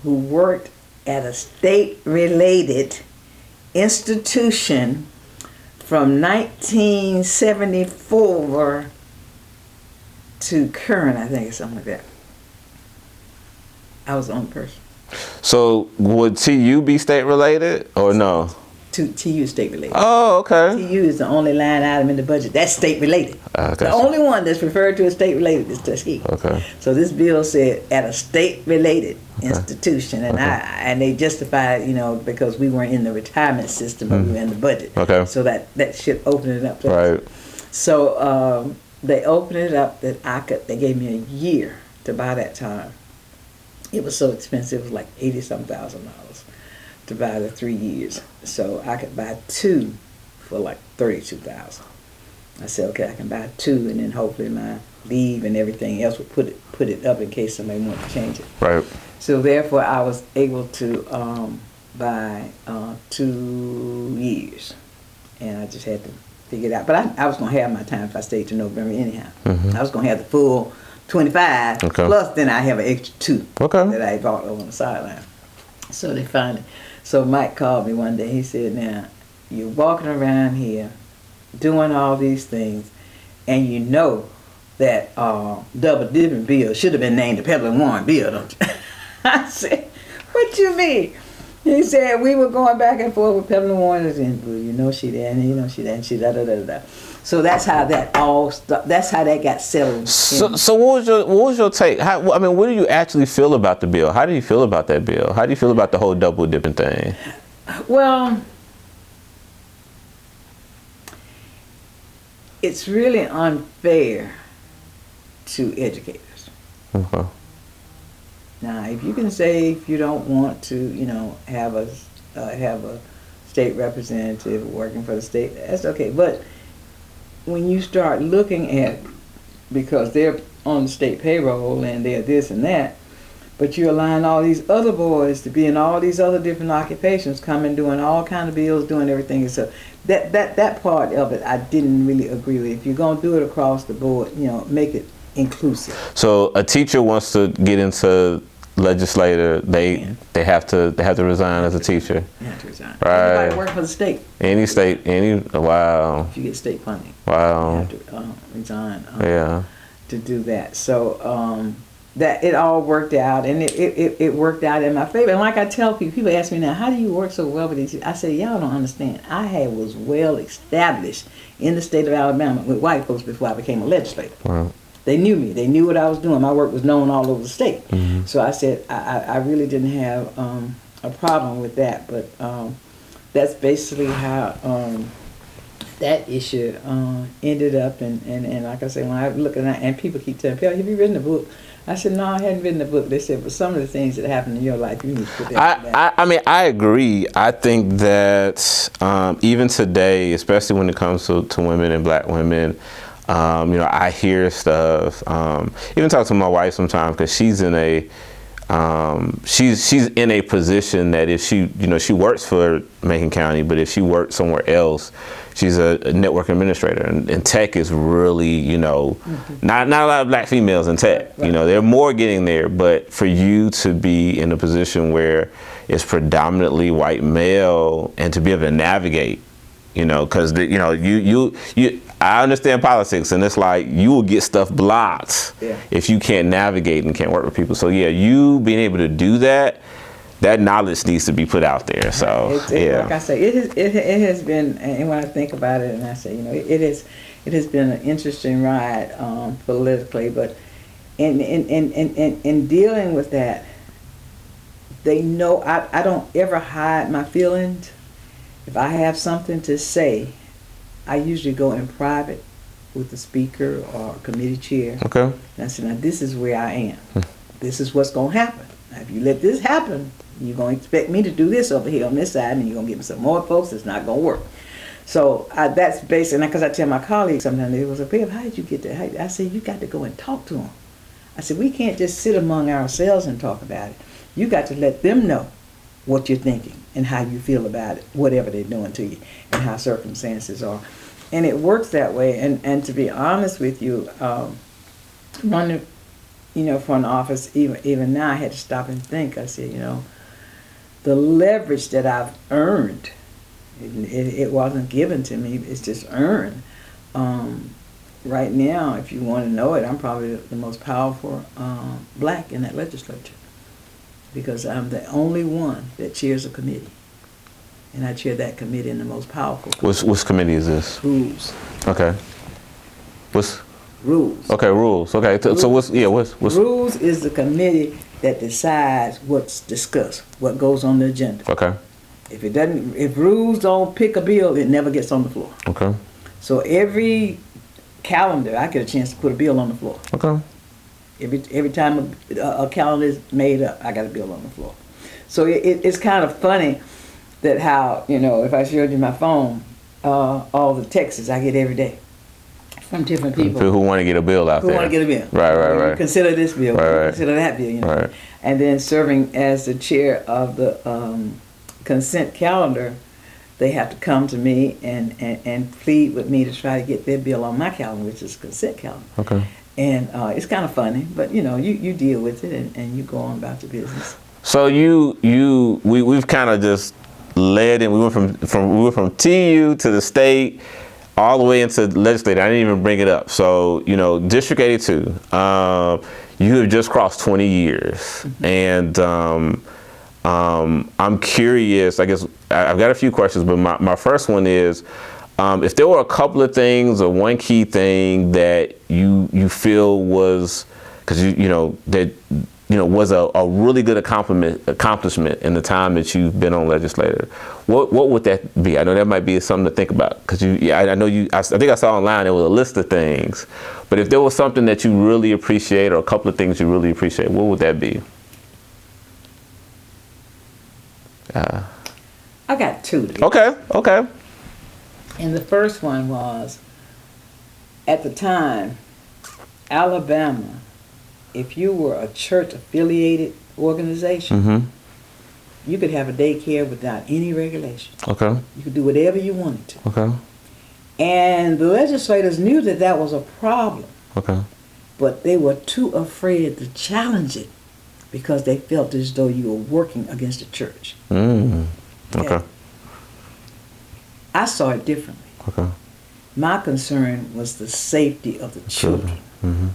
who worked at a state-related institution from 1974 to current, I think, or something like that. I was the only person. So would TU be state related or no? TU is state related. Oh, okay. TU is the only line item in the budget that's state related. The only one that's referred to as state related is Tuskegee. Okay. So this bill said at a state related institution, and and they justified, you know, because we weren't in the retirement system, but we were in the budget. Okay. So that should open it up. Right. So they opened it up that they gave me a year to buy that time. It was so expensive, it was like $80,000 to buy the 3 years. So I could buy 2 for like $32,000. I said, okay, I can buy 2, and then hopefully my leave and everything else would put it up in case somebody wanted to change it. Right. So therefore, I was able to buy 2 years, and I just had to figure it out. But I was going to have my time if I stayed to November anyhow. I was going to have the full 25 plus then I have an extra 2 that I bought over on the sideline. So they finally, so Mike called me one day. He said, now you're walking around here doing all these things, and you know that double dipping bill should have been named the Pebblin Warren bill, don't you? I said, what you mean? He said, we were going back and forth with Pebblin Warren, and well, you know she there, and you know she there, and she da da da da. So that's how that that's how that got settled. So what was your take? What do you actually feel about the bill? How do you feel about that bill? How do you feel about the whole double dipping thing? Well, it's really unfair to educators. Okay. Now, if you can say if you don't want to, you know, have a state representative working for the state, that's okay. But when you start looking at, because they're on the state payroll and they're this and that, but you align all these other boys to be in all these other different occupations, coming doing all kind of bills, doing everything. So that part of it, I didn't really agree with. If you're gonna do it across the board, you know, make it inclusive. So a teacher wants to get into legislator, they have to resign as a teacher. You have to resign. Right. Anybody work for the state. Any state, wow. If you get state funding. Wow. You have to resign. Yeah. To do that. So that it all worked out, and it worked out in my favor. And like I tell people ask me now, how do you work so well with these? I say, y'all don't understand. I was well established in the state of Alabama with white folks before I became a legislator. Wow. They knew me. They knew what I was doing. My work was known all over the state. So I said I really didn't have a problem with that. But that's basically how that issue ended up. And like I said, when I look at it, and people keep telling me, have you written a book? I said, no, I hadn't written a book. They said, but some of the things that happened in your life, you need to put that. I mean, I agree. I think that even today, especially when it comes to women and black women, you know, I hear stuff. Even talk to my wife sometimes because she's in a she's in a position that if she, you know, she works for Macon County, but if she works somewhere else, she's a network administrator, and tech is really, you know, not a lot of black females in tech. Right. You know, they're more getting there, but for you to be in a position where it's predominantly white male and to be able to navigate, you know, because you know you I understand politics, and it's like you will get stuff blocked if you can't navigate and can't work with people. So yeah, you being able to do that knowledge needs to be put out there. So like I say, it has been, and when I think about it, and I say, you know, it has been an interesting ride politically, but in dealing with that, they know I don't ever hide my feelings. If I have something to say, I usually go in private with the speaker or committee chair. Okay. And I said, now this is where I am. This is what's going to happen. Now, if you let this happen, you're going to expect me to do this over here on this side, and you're going to get me some more folks. It's not going to work. So that's basically, because I tell my colleagues sometimes, they was like, Bev, how did you get that? I said, you got to go and talk to them. I said, we can't just sit among ourselves and talk about it. You got to let them know what you're thinking and how you feel about it, whatever they're doing to you, and how circumstances are. And it works that way. And to be honest with you, running, for an office, even now, I had to stop and think. I said, the leverage that I've earned, it wasn't given to me, it's just earned. Right now, if you want to know it, I'm probably the most powerful black in that legislature, because I'm the only one that chairs a committee. And I chair that committee in the most powerful committee. Which committee is this? Rules. Okay. What's Rules. Okay, rules. Okay, Rules. So what's Rules is the committee that decides what's discussed, what goes on the agenda. Okay. If rules don't pick a bill, it never gets on the floor. Okay. So every calendar, I get a chance to put a bill on the floor. Okay. Every time a calendar is made up, I got a bill on the floor. So it's kind of funny that how, if I showed you my phone, all the texts I get every day from different people who want to get a bill out there. Who want to get a bill. Right. Consider this bill. Right. Consider that bill. Right. And then serving as the chair of the consent calendar, they have to come to me and plead with me to try to get their bill on my calendar, which is consent calendar. Okay. And it's kind of funny, but you deal with it and you go on about your business. So we've kind of just led in. We went from TU to the state, all the way into legislature. I didn't even bring it up. So District 82, you have just crossed 20 years, mm-hmm. And I'm curious. I guess I've got a few questions, but my first one is, if there were a couple of things or one key thing that you feel was, because was a really good accomplishment in the time that you've been on legislator, what would that be? I know that might be something to think about, because I think I saw online there was a list of things, but if there was something that you really appreciate or a couple of things you really appreciate, what would that be? I got two. Okay. And the first one was, at the time, Alabama, if you were a church-affiliated organization, mm-hmm. you could have a daycare without any regulation. Okay. You could do whatever you wanted to. Okay. And the legislators knew that was a problem. Okay. But they were too afraid to challenge it because they felt as though you were working against the church. Okay. I saw it differently. Okay. My concern was the safety of the children. Mm-hmm.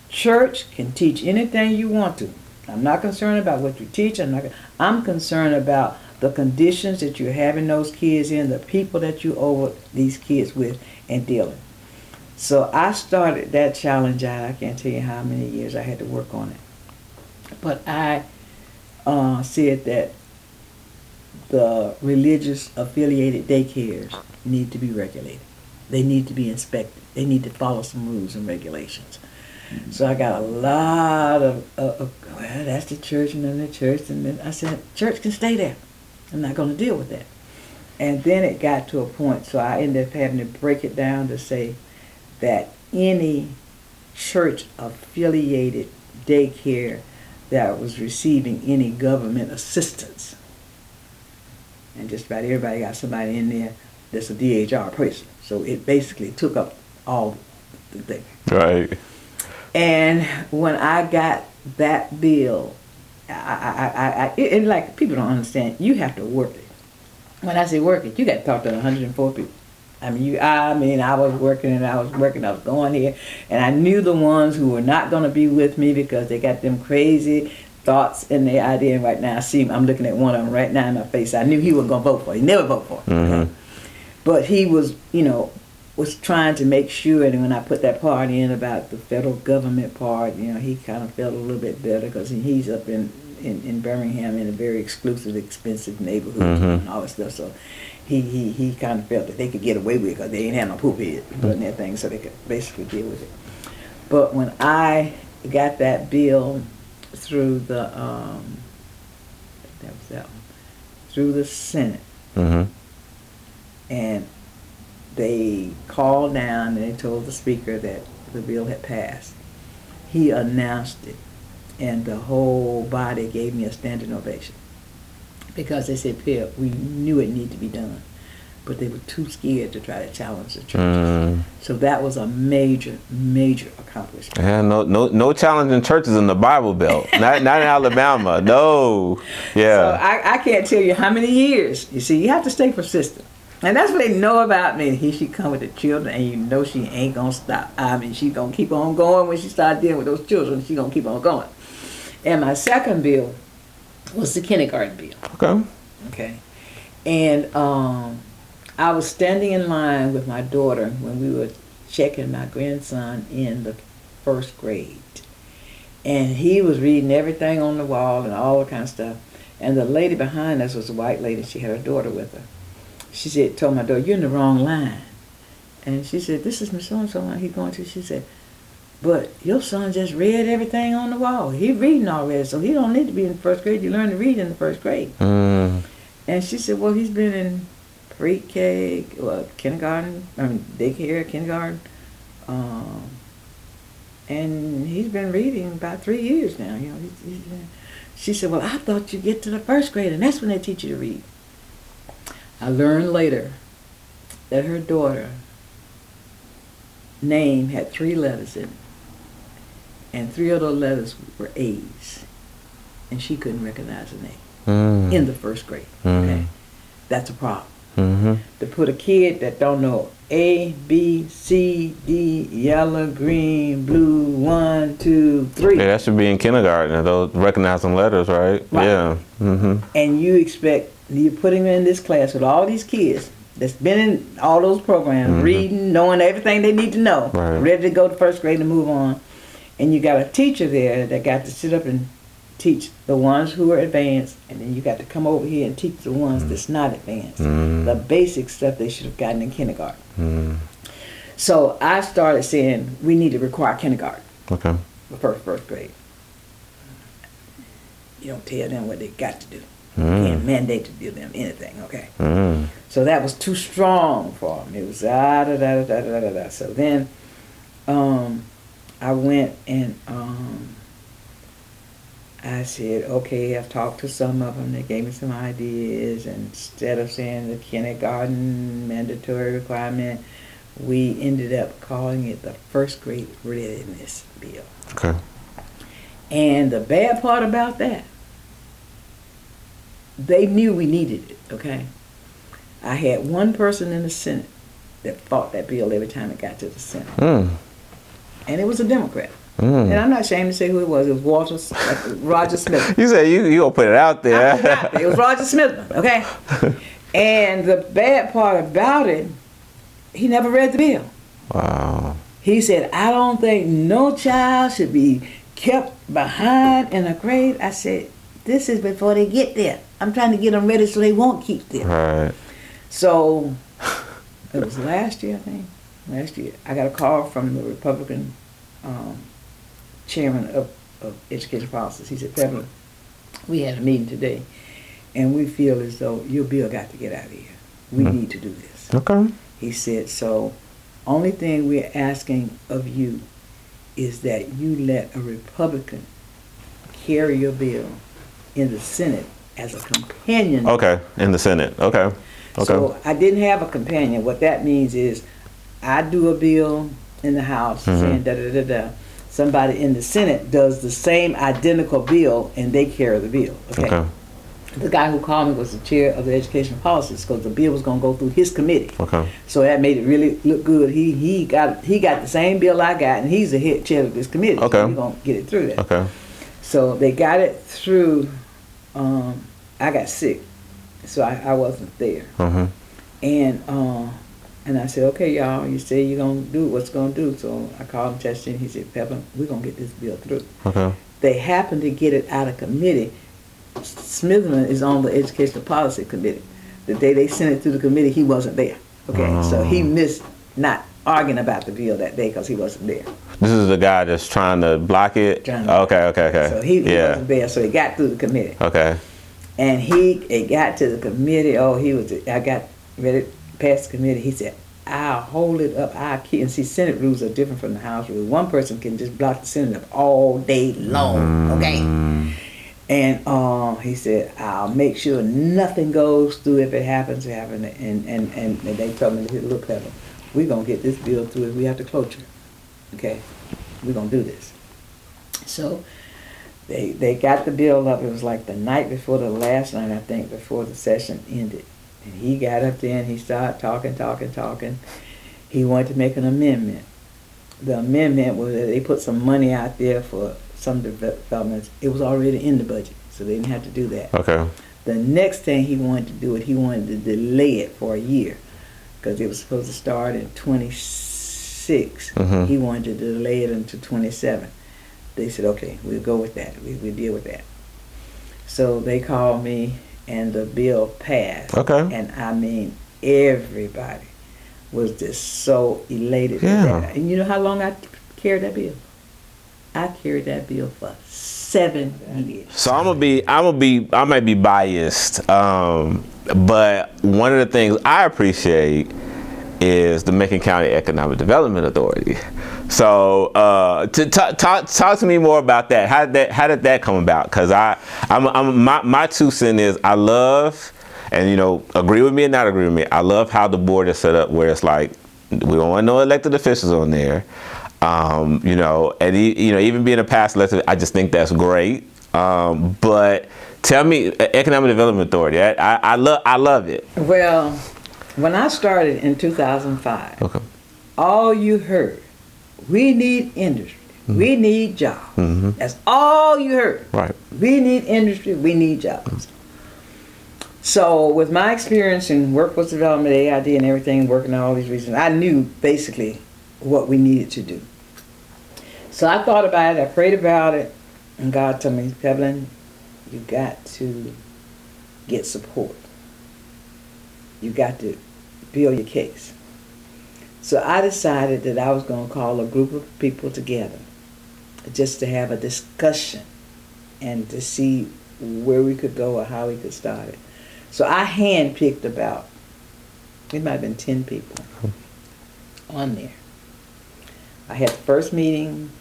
Church can teach anything you want to. I'm not concerned about what you teach. I'm concerned about the conditions that you're having those kids in, the people that you over these kids with and dealing. So I started that challenge out. I can't tell you how many years I had to work on it. But I said that the religious affiliated daycares need to be regulated. They need to be inspected. They need to follow some rules and regulations. So I got a lot of well, that's the church and then the church. And then I said, church can stay there. I'm not going to deal with that. And then it got to a point, so I ended up having to break it down to say that any church-affiliated daycare that was receiving any government assistance, and just about everybody got somebody in there that's a DHR person. So it basically took up all the thing. Right. And when I got that bill, and like people don't understand, you have to work it. When I say work it, you got to talk to 104 people. I was working and I was going here, and I knew the ones who were not going to be with me because they got them crazy thoughts and their idea. And right now, I'm looking at one of them right now in my face. I knew he wasn't going to vote for it. He never voted for it. Mm-hmm. But he was, was trying to make sure, and when I put that part in about the federal government part, he kind of felt a little bit better because he's up in Birmingham in a very exclusive, expensive neighborhood, mm-hmm. and all that stuff. So he kind of felt that they could get away with it because they ain't had no poop head putting their things, so they could basically deal with it. But when I got that bill through the through the Senate, mm-hmm. and they called down and they told the speaker that the bill had passed. He announced it, and the whole body gave me a standing ovation because they said, Pip, we knew it needed to be done, but they were too scared to try to challenge the churches. So that was a major, major accomplishment. Yeah, no challenging churches in the Bible Belt. not in Alabama. No. Yeah. So I can't tell you how many years. You see, you have to stay persistent. And that's what they know about me. Here she come with the children, and you know she ain't going to stop. I mean, she's going to keep on going when she starts dealing with those children. She's going to keep on going. And my second bill was the kindergarten bill. Okay. And I was standing in line with my daughter when we were checking my grandson in the first grade. And he was reading everything on the wall and all that kind of stuff. And the lady behind us was a white lady. She had her daughter with her. She said, told my daughter, you're in the wrong line. And she said, this is Miss So-and-so line he's going to. She said, but your son just read everything on the wall. He's reading already, so he don't need to be in the first grade. You learn to read in the first grade. And she said, well, he's been in pre-K, kindergarten, daycare, kindergarten. And he's been reading about 3 years now. You know, she said, well, I thought you'd get to the first grade, and that's when they teach you to read. I learned later that her daughter name had 3 letters in it, and 3 of those letters were A's, and she couldn't recognize the name in the first grade. Okay, that's a problem. To put a kid that don't know A, B, C, D, yellow, green, blue, 1, 2, 3. Yeah, that should be in kindergarten. Those recognizing letters, right? Yeah. And you expect, you're putting them in this class with all these kids that's been in all those programs, reading, knowing everything they need to know, ready to go to first grade and move on. And you got a teacher there that got to sit up and teach the ones who are advanced, and then you got to come over here and teach the ones that's not advanced. The basic stuff they should have gotten in kindergarten. So I started saying we need to require kindergarten. Okay. The first grade. You don't tell them what they got to do. You can't mandate to do them anything, okay? So that was too strong for them. It was da-da-da-da-da-da-da. So then I went and I said, okay, I've talked to some of them. They gave me some ideas. And instead of saying the kindergarten mandatory requirement, we ended up calling it the first grade readiness bill. Okay. And the bad part about that, they knew we needed it, okay? I had one person in the Senate that fought that bill every time it got to the Senate. And it was a Democrat. And I'm not ashamed to say who it was. It was Roger Smith. You said you gonna put it out there. I put it out there. It was Roger Smith, okay? And the bad part about it, he never read the bill. Wow. He said, I don't think no child should be kept behind in a grade. I said, this is before they get there. I'm trying to get them ready so they won't keep them. Right. So it was last year, I think. Last year, I got a call from the Republican chairman of education policies. He said, Pebblin, we had a meeting today, and we feel as though your bill got to get out of here. We need to do this. Okay. He said, so only thing we're asking of you is that you let a Republican carry your bill in the Senate as a companion. Okay, in the Senate. Okay. So I didn't have a companion. What that means is I do a bill in the House saying da-da-da-da. Somebody in the Senate does the same identical bill and they carry the bill. Okay. The guy who called me was the chair of the education policies because the bill was going to go through his committee. Okay. So that made it really look good. He got the same bill I got, and he's the head chair of this committee. Okay. So we're going to get it through there. Okay. So they got it through. I got sick, so I wasn't there. And I said, okay, y'all, you say you're going to do what's going to do. So I called him, tested him. He said, Pebblin, we're going to get this bill through. Okay. They happened to get it out of committee. Smithman is on the educational policy committee. The day they sent it through the committee, he wasn't there. Okay, so he missed not arguing about the bill that day because he wasn't there. This is the guy that's trying to block it? Okay. So he wasn't there, so it got through the committee. Okay. And it got to the committee. I got ready to pass the committee. He said, I'll hold it up. I keep, and see, Senate rules are different from the House rules. One person can just block the Senate up all day long, okay? And he said, I'll make sure nothing goes through if it happens to happen. And they told me, look, Pebblin, we're going to get this bill through if we have to cloture. Okay? We're going to do this. So they got the bill up. It was like the night before the last night, I think, before the session ended. And he got up there and he started talking. He wanted to make an amendment. The amendment was that they put some money out there for some developments. It was already in the budget, so they didn't have to do that. Okay. The next thing he wanted to do he wanted to delay it for a year because it was supposed to start in 26. He wanted to delay it until 27. They said, okay, we'll go with that. We'll deal with that. So they called me and the bill passed. Okay. And I mean, everybody was just so elated with that. And you know how long I carried that bill? I carried that bill for 7 years. So I might be biased, but one of the things I appreciate is the Macon County Economic Development Authority. So talk to me more about that. How did that come about? Because my 2 cents is I love, and agree with me or not agree with me, I love how the board is set up where it's like we don't want no elected officials on there. And even being a past elected, I just think that's great. But tell me, Economic Development Authority, I love it. Well, when I started in 2005, okay, all you heard, we need industry, we need jobs. That's all you heard. Right. We need industry, we need jobs. So with my experience in workforce development, AID and everything, working on all these reasons, I knew basically what we needed to do. So I thought about it, I prayed about it, and God told me, Pebblin, you got to get support. You got to build your case. So I decided that I was going to call a group of people together just to have a discussion and to see where we could go or how we could start it. So I handpicked about, it might have been 10 people on there. I had the first meeting.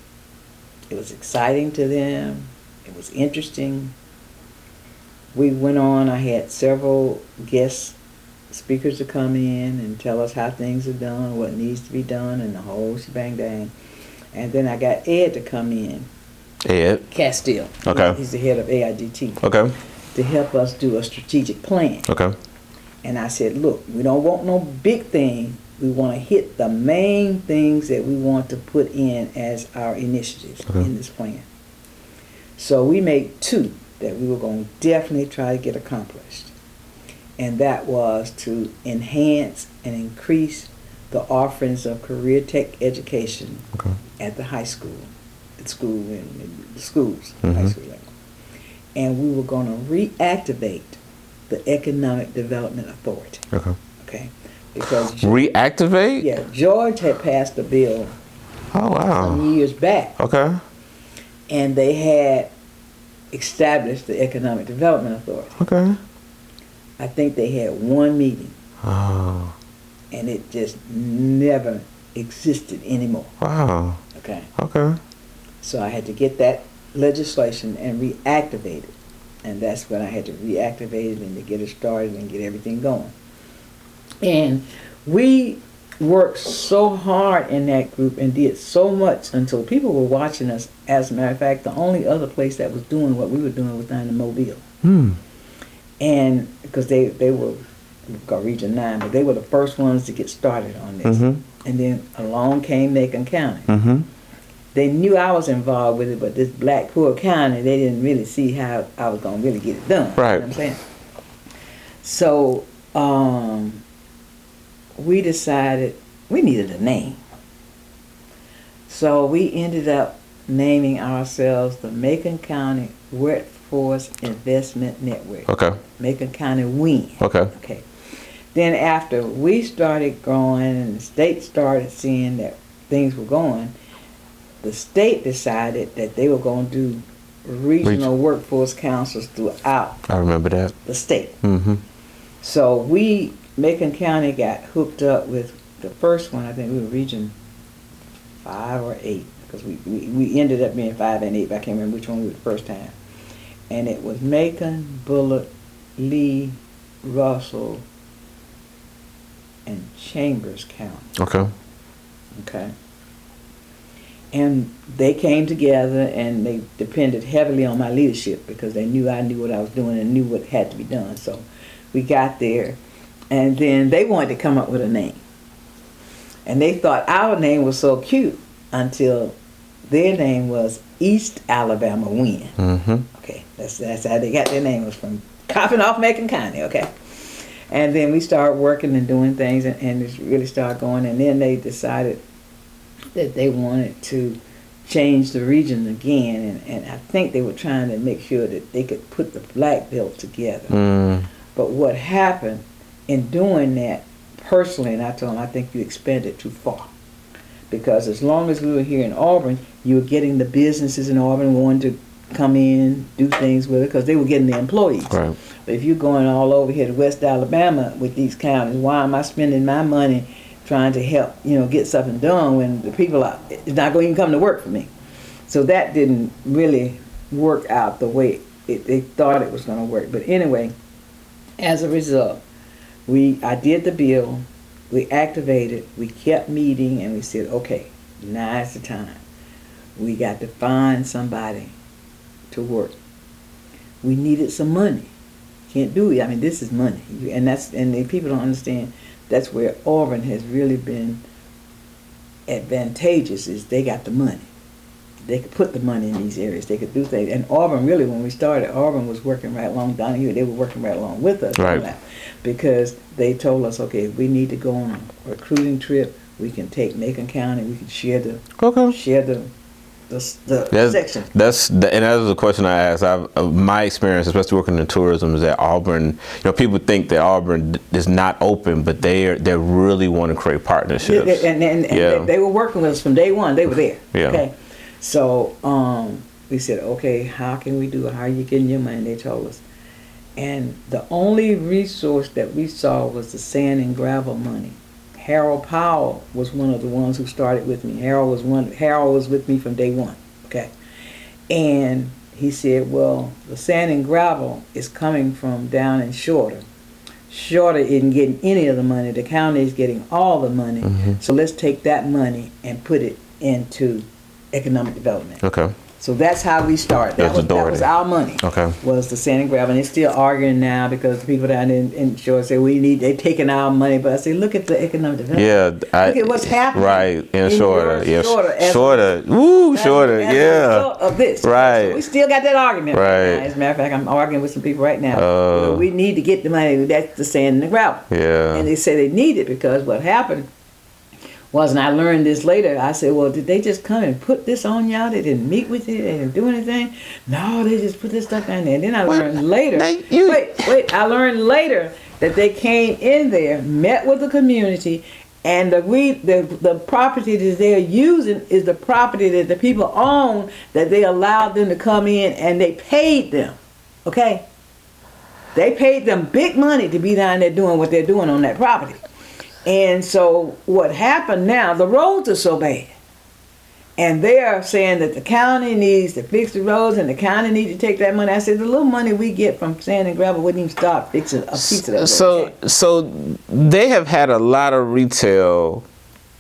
It was exciting to them. It was interesting. We went on. I had several guest speakers to come in and tell us how things are done, what needs to be done, and the whole shebang dang. And then I got Ed to come in. Ed Castile. Okay. He's the head of AIDT. Okay. To help us do a strategic plan. Okay. And I said, look, we don't want no big thing. We want to hit the main things that we want to put in as our initiatives in this plan. So we made 2 that we were going to definitely try to get accomplished. And that was to enhance and increase the offerings of career tech education at the high school, high school level. And we were going to reactivate the Economic Development Authority. Okay. Because reactivate? Yeah, George had passed a bill some years back. Okay. And they had established the Economic Development Authority. Okay. I think they had 1 meeting. Oh. And it just never existed anymore. Wow. Okay. Okay. So I had to get that legislation and reactivate it. And that's when I had to reactivate it and to get it started and get everything going. And we worked so hard in that group and did so much until people were watching us. As a matter of fact, the only other place that was doing what we were doing was down in Mobile. And because they were called Region 9, but they were the first ones to get started on this. And then along came Macon County. They knew I was involved with it, but this black poor county, they didn't really see how I was going to really get it done. Right. You know what I'm saying? So we decided we needed a name. So we ended up naming ourselves the Macon County Workforce Investment Network. Okay. Macon County WIN. Okay. Then after we started growing and the state started seeing that things were going, the state decided that they were going to do regional workforce councils throughout I remember that. the state. So Macon County got hooked up with the first one, I think we were Region 5 or 8, because we ended up being 5 and 8, but I can't remember which one we were the first time. And it was Macon, Bullitt, Lee, Russell, and Chambers County. Okay. Okay. And they came together and they depended heavily on my leadership because they knew I knew what I was doing and knew what had to be done. So we got there, and then they wanted to come up with a name. And they thought our name was so cute until their name was East Alabama Win. Mm-hmm. Okay, that's how they got their name, was from coughing off Macon County, okay? And then we started working and doing things, and it really started going, and then they decided that they wanted to change the region again, and I think they were trying to make sure that they could put the black belt together. Mm. But what happened in doing that, personally, and I told them, I think you expanded too far. Because as long as we were here in Auburn, you were getting the businesses in Auburn wanting to come in, do things with it, because they were getting the employees. Right. But if you're going all over here to West Alabama with these counties, why am I spending my money trying to help, get something done when the people it's not going to even come to work for me? So that didn't really work out the way they thought it was going to work. But anyway, as a result, I did the bill, we activated, we kept meeting, and we said, okay, now is the time. We got to find somebody to work. We needed some money. Can't do it. I mean, this is money, and if people don't understand, that's where Auburn has really been advantageous. Is they got the money. They could put the money in these areas. They could do things. And Auburn, really, when we started, Auburn was working right along down here. They were working right along with us, right? Because they told us, okay, if we need to go on a recruiting trip, we can take Macon County. We can share the section. And that was a question I asked. My experience, especially working in tourism, is that Auburn. People think that Auburn is not open, but they really want to create partnerships. They were working with us from day one. They were there. Yeah. Okay. So we said, okay, how can we do it? How are you getting your money? They told us. And the only resource that we saw was the sand and gravel money. Harold Powell was one of the ones who started with me. Harold was with me from day one. Okay. And he said, well, the sand and gravel is coming from down in Shorter. Shorter isn't getting any of the money. The county is getting all the money. Mm-hmm. So let's take that money and put it into economic development. Okay. So that's how we started. That was our money. Okay. Was the sand and gravel, and they're still arguing now because the people down in Shore say they're taking our money. But I say, look at the economic development. Yeah. Look at what's happening. Right. In Shorter. Yeah. Shorter. Shorter. Yeah. As a result of this. Right. So we still got that argument. Right. As a matter of fact, I'm arguing with some people right now. We need to get the money. That's the sand and the gravel. Yeah. And they say they need it because what happened was, and I learned this later, I said, well, did they just come and put this on y'all? They didn't meet with you? They didn't do anything? No, they just put this stuff in there. And then I learned later, I learned later that they came in there, met with the community, and the property that they're using is the property that the people own, that they allowed them to come in, and they paid them, okay? They paid them big money to be down there doing what they're doing on that property. And so what happened now, the roads are so bad. And they are saying that the county needs to fix the roads and the county needs to take that money. I said, the little money we get from sand and gravel wouldn't even start fixing a piece of that road. So they have had a lot of retail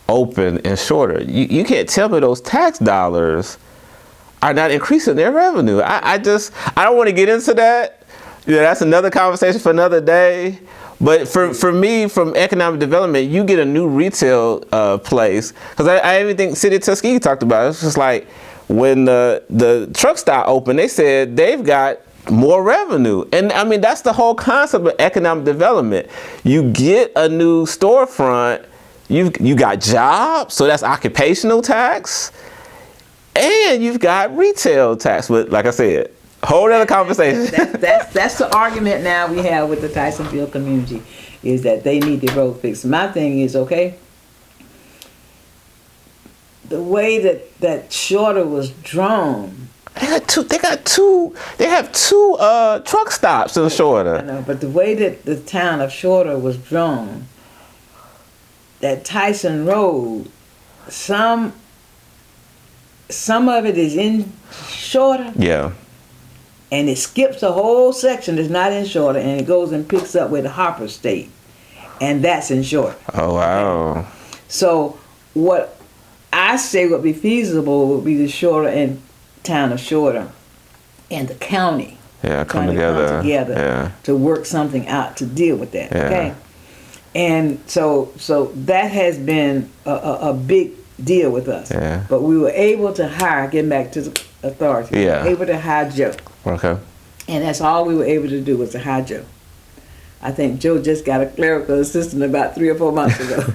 open and Shorter. You can't tell me those tax dollars are not increasing their revenue. I don't want to get into that. That's another conversation for another day. But for me, from economic development, you get a new retail place. Because I even think City of Tuskegee talked about it. It's just like when the truck stop opened, they said they've got more revenue. And I mean, that's the whole concept of economic development. You get a new storefront, you got jobs, so that's occupational tax, and you've got retail tax. But like I said, whole other conversation. That's the argument now we have with the Tysonville community, is that they need the road fixed. My thing is, okay, the way that Shorter was drawn. They have two truck stops in Shorter. I know, but the way that the town of Shorter was drawn, that Tyson Road, some of it is in Shorter. Yeah. And it skips a whole section that's not in Shorter, and it goes and picks up with Harper State, and that's in Shorter. Oh, wow. Okay? So what I say would be feasible would be the Shorter and town of Shorter and the county. Yeah, come trying to together. come together Yeah. to work something out to deal with that. Yeah. Okay. And so that has been a big deal with us. Yeah. But we were able to hire, getting back to the authority, Yeah. we were able to hire Joe. Okay. And that's all we were able to do was to hire Joe. I think Joe just got a clerical assistant about 3 or 4 months ago.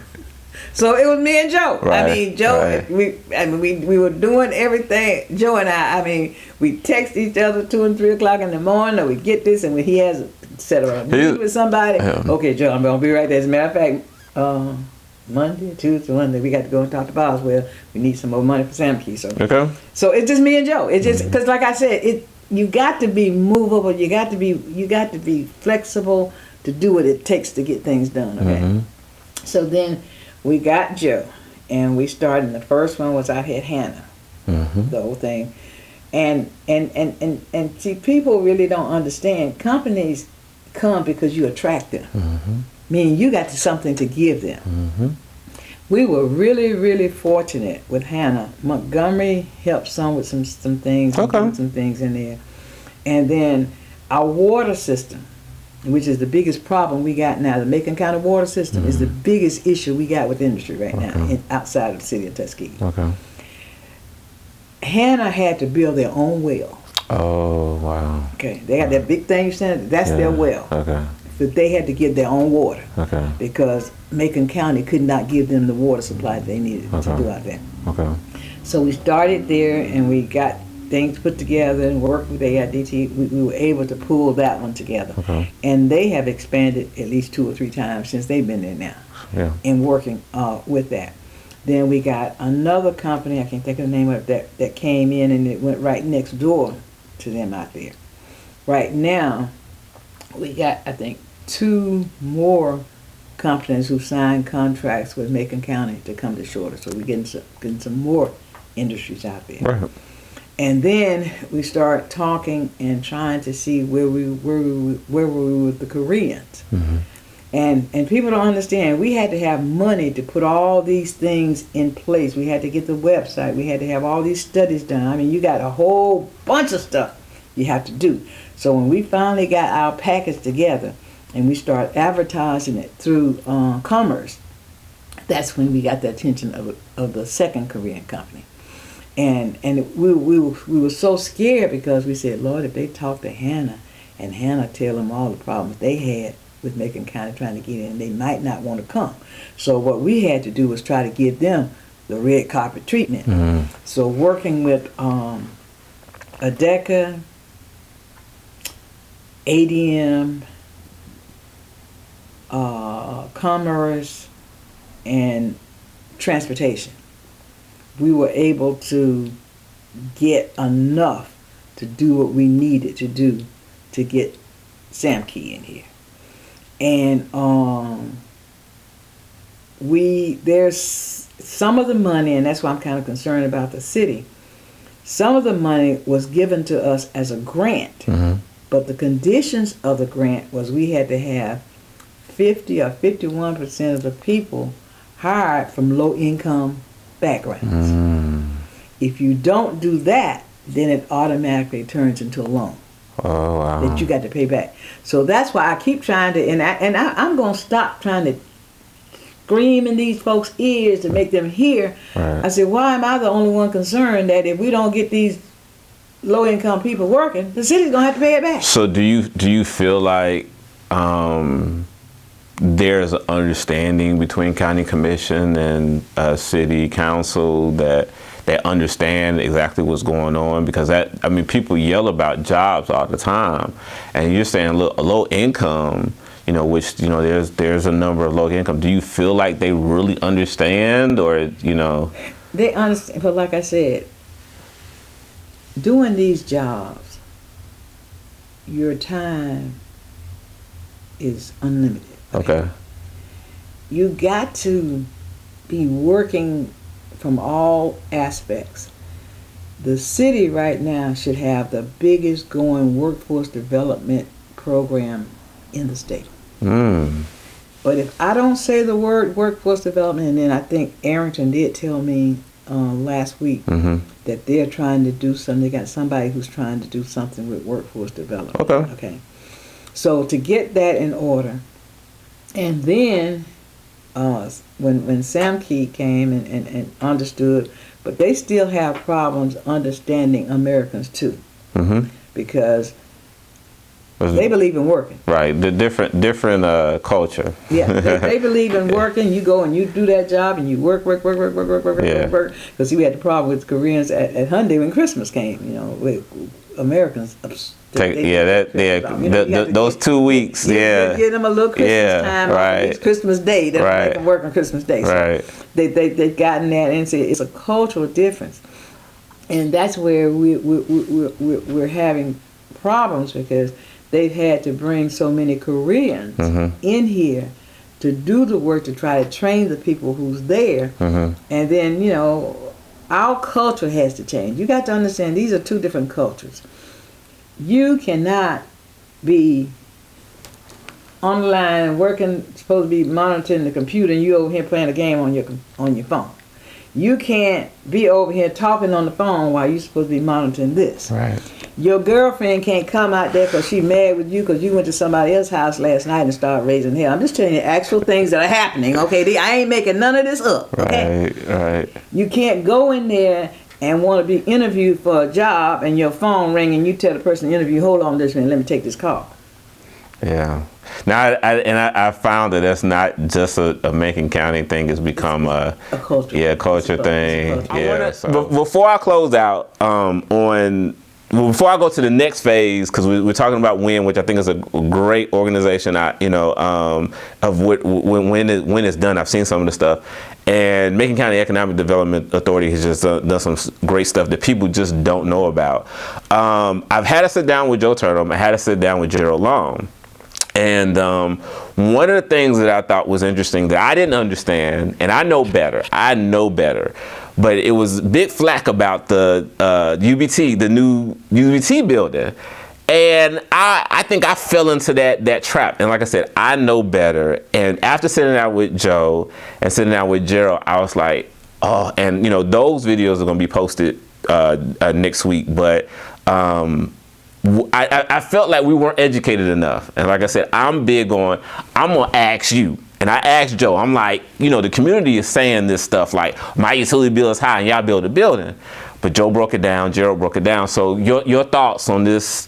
So it was me and Joe. Right, I mean, Joe, right. we were doing everything. Joe and I mean, we text each other 2 and 3 o'clock in the morning, or we get this, and when he has set up a meeting with somebody, okay, Joe, I'm going to be right there. As a matter of fact, Monday, Tuesday, Monday, we got to go and talk to Boswell. We need some more money for Sam Key. So it's just me and Joe. It's just, because like I said, you got to be movable. You got to be flexible to do what it takes to get things done. Okay. So then we got Joe, and we started. And the first one was out here at Hannah, the whole thing, and see, people really don't understand. Companies come because you attract them, meaning you got something to give them. We were really, really fortunate with Hannah. Montgomery helped some with some things, some things in there, and then our water system, which is the biggest problem we got now. The Macon County water system is the biggest issue we got with industry right now outside of the city of Tuskegee. Hannah had to build their own well. Oh, wow. Okay, they had that big thing you said, that's their well. But they had to get their own water because Macon County could not give them the water supply they needed to do out there. So we started there, and we got things put together and worked with AIDT. We were able to pull that one together. And they have expanded at least 2 or 3 times since they've been there now in working with that. Then we got another company, I can't think of the name of it, that came in, and it went right next door to them out there. Right now, we got, I think, 2 more companies who signed contracts with Macon County to come to Shorter. So we're getting some more industries out there. And then we start talking and trying to see where we were with the Koreans. And people don't understand, we had to have money to put all these things in place. We had to get the website. We had to have all these studies done. I mean, you got a whole bunch of stuff you have to do. So when we finally got our package together and we started advertising it through Commerce, that's when we got the attention of the second Korean company. And we were so scared because we said, Lord, if they talk to Hannah and Hannah tell them all the problems they had with Macon County trying to get in, they might not want to come. So what we had to do was try to give them the red carpet treatment. So working with ADECA, ADM, Commerce, and Transportation, we were able to get enough to do what we needed to do to get Sam Key in here. And there's some of the money, and that's why I'm kind of concerned about the city. Some of the money was given to us as a grant, but the conditions of the grant was we had to have 50 or 51% of the people hired from low-income backgrounds. If you don't do that, then it automatically turns into a loan. That you got to pay back. So that's why I keep trying to, and I'm going to stop trying to scream in these folks' ears to make them hear. I said, why am I the only one concerned that if we don't get these low-income people working, the city's going to have to pay it back? So do you feel like there's an understanding between county commission and city council that they understand exactly what's going on? Because people yell about jobs all the time, and you're saying low income, which there's a number of low income. Do you feel like they really understand, or They understand, but like I said, doing these jobs, your time is unlimited. you got to be working from all aspects. The city right now should have the biggest going workforce development program in the state. But if I don't say the word workforce development, and then I think Arrington did tell me last week that they're trying to do something. They got somebody who's trying to do something with workforce development. Okay. So to get that in order, and then when Sam Key came and understood, but they still have problems understanding Americans too, because they believe in working. Right, the different culture. Yeah, they believe in working. You go and you do that job and you work. Because we had the problem with Koreans at Hyundai when Christmas came. You know, with Americans. Those 2 weeks. Give them a little Christmas time. Right. It's Christmas Day. They don't make them work on Christmas Day. So they've gotten that, and it's a cultural difference, and that's where we're having problems, because they've had to bring so many Koreans in here to do the work, to try to train the people who's there. And then, you know, our culture has to change. You got to understand, these are two different cultures. You cannot be on the line and working, supposed to be monitoring the computer, and you over here playing a game on your phone. You can't be over here talking on the phone while you're supposed to be monitoring this. Right. Your girlfriend can't come out there because she's mad with you because you went to somebody else's house last night and started raising hell. I'm just telling you actual things that are happening, okay? I ain't making none of this up, okay? Right. You can't go in there and want to be interviewed for a job and your phone ring and you tell the person in the interview, hold on just a minute, let me take this call. Yeah. Now, I found that that's not just a Macon County thing. It's become a culture thing. Before I close out, before I go to the next phase, because we're talking about WIN, which I think is a great organization. Of when it's done, I've seen some of the stuff, and Macon County Economic Development Authority has just done some great stuff that people just don't know about. I've had to sit down with Joe Turnham. I had to sit down with Gerald Long. And one of the things that I thought was interesting that I didn't understand, and I know better, but it was big flack about the UBT, the new UBT building. And I think I fell into that trap. And like I said, I know better. And after sitting down with Joe and sitting down with Gerald, I was like, oh, and those videos are going to be posted next week. But I felt like we weren't educated enough. And like I said, I'm big on, I'm going to ask you. And I asked Joe, I'm like, the community is saying this stuff like, my utility bill is high and y'all build a building. But Joe broke it down, Gerald broke it down. So your thoughts on this,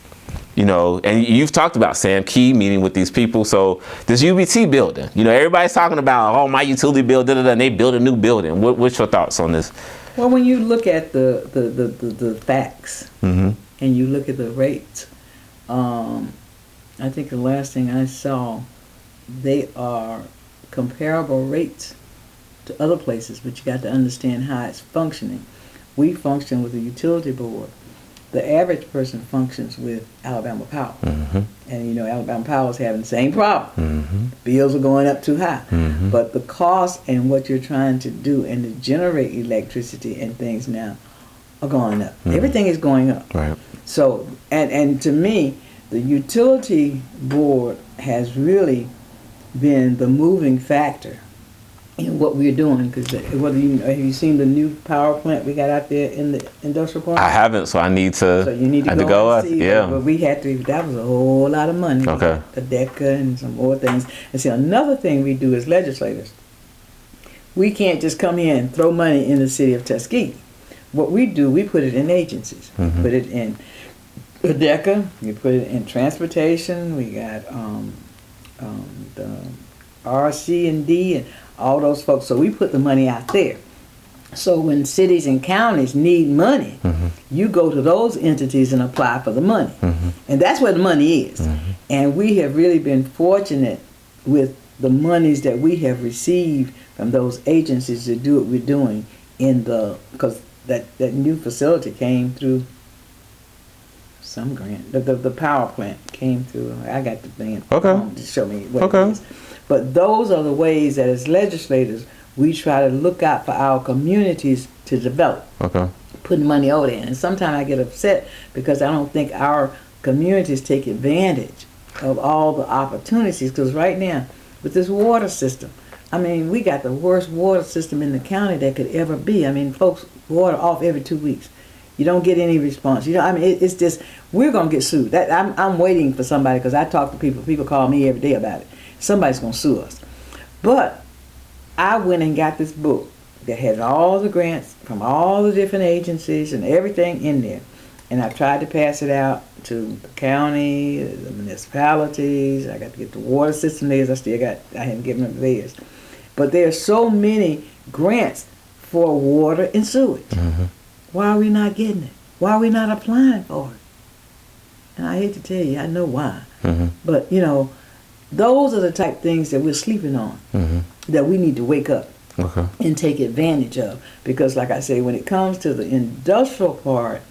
and you've talked about Sam Key meeting with these people. So this UBT building, everybody's talking about, oh, my utility bill, and they build a new building. What's your thoughts on this? Well, when you look at the facts, and you look at the rates, I think the last thing I saw, they are comparable rates to other places, but you got to understand how it's functioning. We function with a utility board. The average person functions with Alabama Power. And Alabama Power is having the same problem. Bills are going up too high. But the cost and what you're trying to do and to generate electricity and things now are going up. Everything is going up. Right. So, and to me, the utility board has really been the moving factor in what we're doing. Because have you seen the new power plant we got out there in the industrial park? I haven't, so I need to. So you need to go and see. Yeah. But we had to. That was a whole lot of money. Okay. A DECA and some more things. And see, another thing we do as legislators, we can't just come here and throw money in the city of Tuskegee. What we do, we put it in agencies. Put it in DECA. We put it in transportation. We got the RC&D and all those folks. So we put the money out there. So when cities and counties need money, you go to those entities and apply for the money. And that's where the money is. And we have really been fortunate with the monies that we have received from those agencies to do what we're doing because that new facility came through some grant. The power plant came through. I got the thing to show me what it is. But those are the ways that as legislators, we try to look out for our communities to develop. Okay. Putting money over there. And sometimes I get upset because I don't think our communities take advantage of all the opportunities. Because right now, with this water system, I mean, we got the worst water system in the county that could ever be. I mean, folks water off every 2 weeks. You don't get any response. You know, I mean, it's just, we're going to get sued. That I'm waiting for somebody, because I talk to people. People call me every day about it. Somebody's going to sue us. But I went and got this book that had all the grants from all the different agencies and everything in there. And I tried to pass it out to the county, the municipalities. I got to get the water system theirs. I hadn't given them theirs. But there are so many grants for water and sewage. Mm-hmm. Why are we not getting it? Why are we not applying for it? And I hate to tell you, I know why. Mm-hmm. But, you know, those are the type of things that we're sleeping on, that we need to wake up and take advantage of. Because, like I say, when it comes to the industrial part,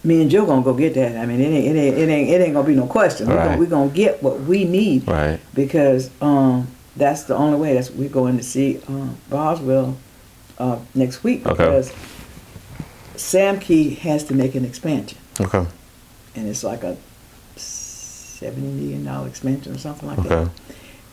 me and Joe gonna go get that. I mean, it ain't gonna be no question. Right. We're gonna get what we need, Right. because that's the only way. We're going to see Boswell next week, because Sam Key has to make an expansion. Okay. And it's like a $70 million expansion or something like that.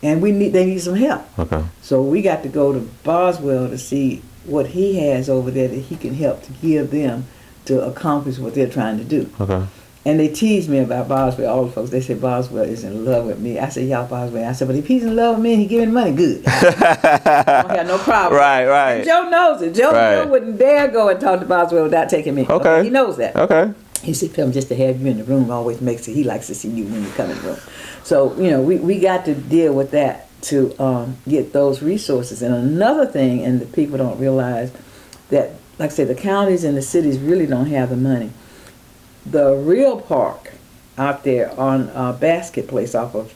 And they need some help. Okay. So we got to go to Boswell to see what he has over there that he can help to give them to accomplish what they're trying to do. Okay. And they tease me about Boswell, all the folks. They say Boswell is in love with me. I say, y'all Boswell. I said, but if he's in love with me and he giving money, good. I don't have no problem. Right, right. And Joe knows it. Joe wouldn't dare go and talk to Boswell without taking me. Okay. He knows that. Okay. He said, "Pebblin, just to have you in the room always makes it." He likes to see you when you come in the room. So, you know, we got to deal with that to get those resources. And another thing, and the people don't realize that, like I said, the counties and the cities really don't have the money. The real park out there on Basket Place off of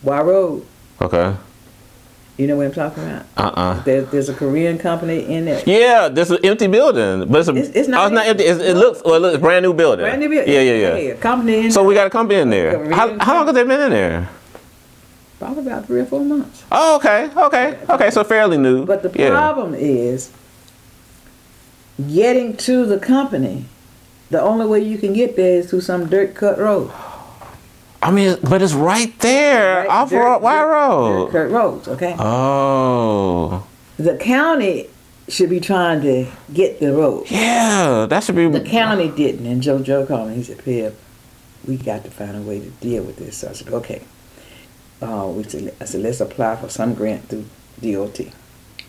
Y Road. Okay. You know what I'm talking about? There's a Korean company in there. Yeah, there's an empty building, but it's not empty. It looks a brand new building. Brand new building. Yeah. A company in there. So we got a company in there. How long have they been in there? Probably about 3 or 4 months. Oh, okay. So fairly new. But the problem is getting to the company. The only way you can get there is through some dirt cut road. I mean, but it's right there off Y Road. Dirt cut roads, okay? Oh. The county should be trying to get the road. Yeah, that should be. The county didn't, and Joe called me. He said, "Peb, we got to find a way to deal with this." So I said, "Okay." I said, "Let's apply for some grant through DOT."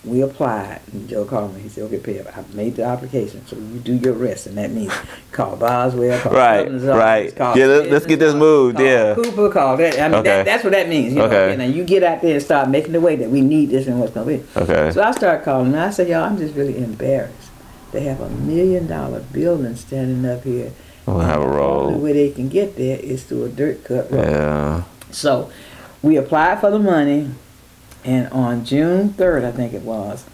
We applied, and Joe called me. He said, "Okay, Peb, I've made the application, so you do your rest," and that means call Boswell, call Governor's office, call let's get this moved. Call Cooper, call that. I mean, that's what that means. You know? Now you get out there and start making the way that we need this and what's going to be. Okay. So I started calling, and I said, "Y'all, I'm just really embarrassed. They have $1 million building standing up here. We'll have a road. The only way they can get there is through a dirt cut road." Yeah. So we applied for the money. And on June 3rd, I think it was,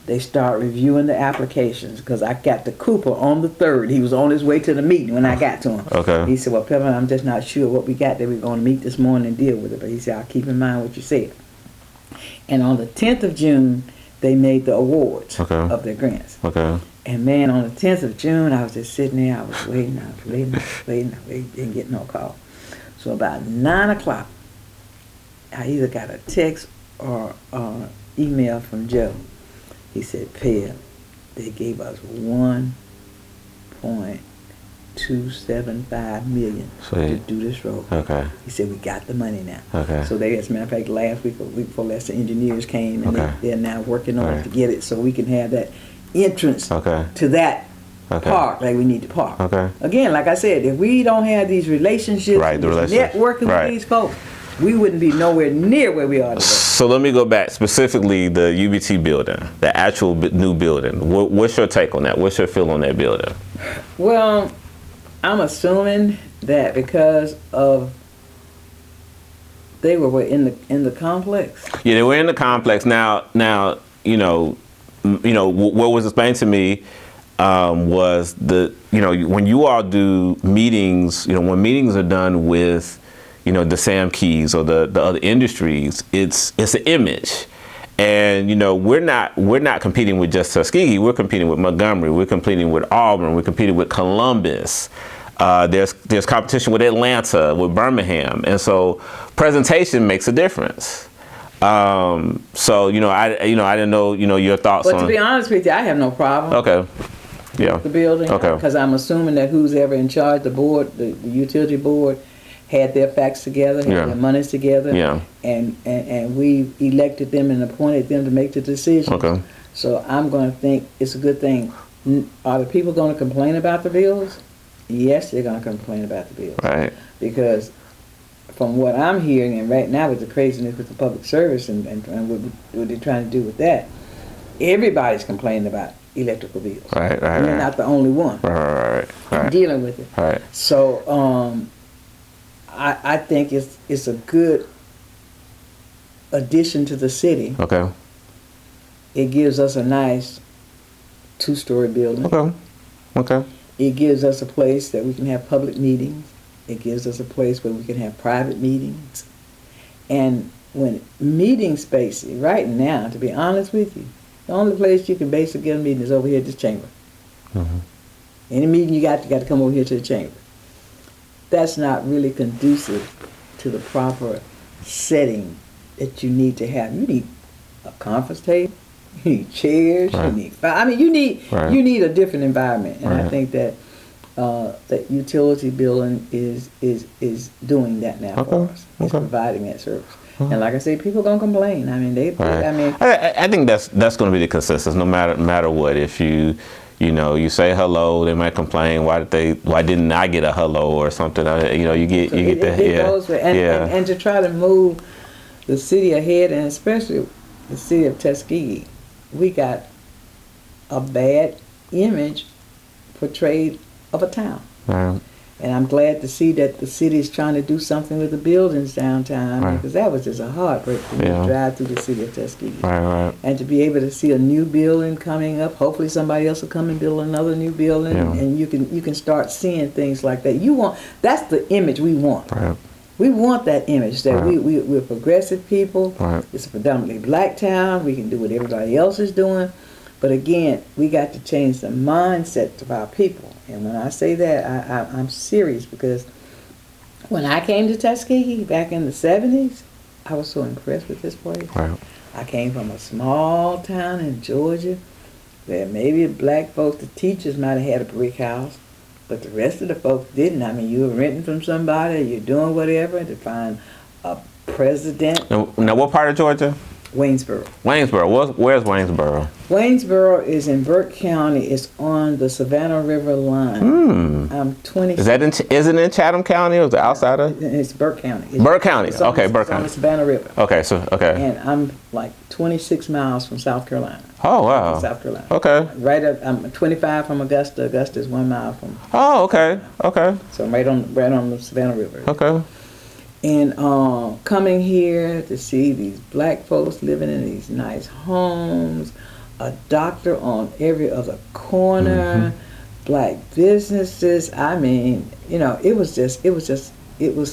they start reviewing the applications, because I got to Cooper on the 3rd. He was on his way to the meeting when I got to him. Okay. He said, "Well, Pebblin, I'm just not sure what we got there. We're going to meet this morning and deal with it." But he said, "I'll keep in mind what you said." And on the 10th of June, they made the awards of their grants. Okay. And man, on the 10th of June, I was just sitting there. I was waiting, didn't get no call. So about 9 o'clock, I either got a text or email from Joe. He said, "Peb, they gave us $1.275 million to do this road." Okay. He said, "We got the money now." Okay. So they, as a matter of fact, last week or week before last, the engineers came, and they're now working on it to get it so we can have that entrance to that park like we need to park. Okay. Again, like I said, if we don't have these relationships, networking with these folks, we wouldn't be nowhere near where we are today. So let me go back, specifically the UBT building, the actual new building. What's your take on that? What's your feel on that building? Well, I'm assuming that because of they were in the complex. Yeah, they were in the complex. Now, what was explained to me was when you all do meetings, when meetings are done with the Sam Keys or the other industries. It's an image. And we're not competing with just Tuskegee. We're competing with Montgomery. We're competing with Auburn. We're competing with Columbus. There's competition with Atlanta, with Birmingham, and so presentation makes a difference. So I didn't know your thoughts on. But to be honest with you, I have no problem. Okay. Yeah. With the building. Okay. Because I'm assuming that who's ever in charge, the board, the utility board, had their facts together, had their monies together, and we elected them and appointed them to make the decisions. Okay. So I'm going to think it's a good thing. Are the people going to complain about the bills? Yes, they're going to complain about the bills. Right. Because from what I'm hearing, and right now with the craziness with the public service and what they're trying to do with that, everybody's complaining about electrical bills. Right. And they're not the only one. Right. Dealing with it. Right. So I think it's a good addition to the city. Okay. It gives us a nice 2-story building. Okay. It gives us a place that we can have public meetings. It gives us a place where we can have private meetings. And when meeting space, right now, to be honest with you, the only place you can basically get a meeting is over here at this chamber. Mm-hmm. Any meeting you got to come over here to the chamber. That's not really conducive to the proper setting that you need to have. You need a conference table. You need chairs. Right. You need a different environment, and I think that that utility building is doing that now for us. It's providing that service. And like I say, people gonna complain. I mean, I think that's going to be the consensus, no matter what. If you say hello, they might complain. Why didn't I get a hello or something? You get that. And to try to move the city ahead, and especially the city of Tuskegee, we got a bad image portrayed of a town. Right. And I'm glad to see that the city is trying to do something with the buildings downtown, right. because that was just a heartbreak for me to drive through the city of Tuskegee. Right. And to be able to see a new building coming up, hopefully somebody else will come and build another new building, and you can start seeing things like that. That's the image we want. Right. We want that image that we're progressive people. Right. It's a predominantly black town. We can do what everybody else is doing. But again, we got to change the mindset of our people. And when I say that, I'm serious, because when I came to Tuskegee back in the 70s, I was so impressed with this place. Right. I came from a small town in Georgia where maybe black folks, the teachers might have had a brick house, but the rest of the folks didn't. I mean, you were renting from somebody, you're doing whatever to find a president. Now, what part of Georgia? Waynesboro. Where's Waynesboro? Waynesboro is in Burke County. It's on the Savannah River line. I'm 20. Is it in Chatham County, or is it outside of? It's Burke County. Burke County. Burke County. It's on the Savannah River. Okay, And I'm like 26 miles from South Carolina. Oh, wow. South Carolina. Okay. Right up. I'm 25 from Augusta. Augusta is 1 mile from. Oh, okay. So I'm right on the Savannah River. Okay. And coming here to see these black folks living in these nice homes, a doctor on every other corner, black businesses. I mean, it was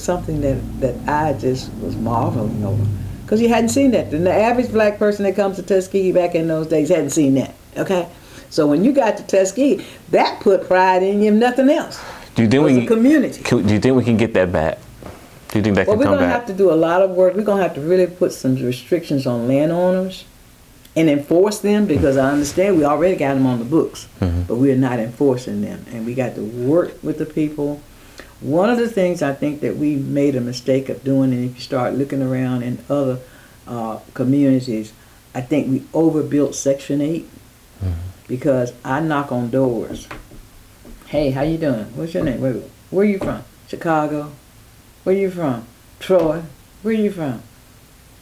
something that I just was marveling over, because you hadn't seen that. And the average black person that comes to Tuskegee back in those days hadn't seen that. Okay, so when you got to Tuskegee, that put pride in you, if nothing else. Do you think community? Do you think we can get that back? Do you think that can come back? We're going to have to do a lot of work. We're going to have to really put some restrictions on landowners and enforce them, because I understand we already got them on the books, but we're not enforcing them. And we got to work with the people. One of the things I think that we made a mistake of doing, and if you start looking around in other communities, I think we overbuilt Section 8, because I knock on doors. Hey, how you doing? What's your name? Where are you from? Chicago? Where you from? Troy? Where you from?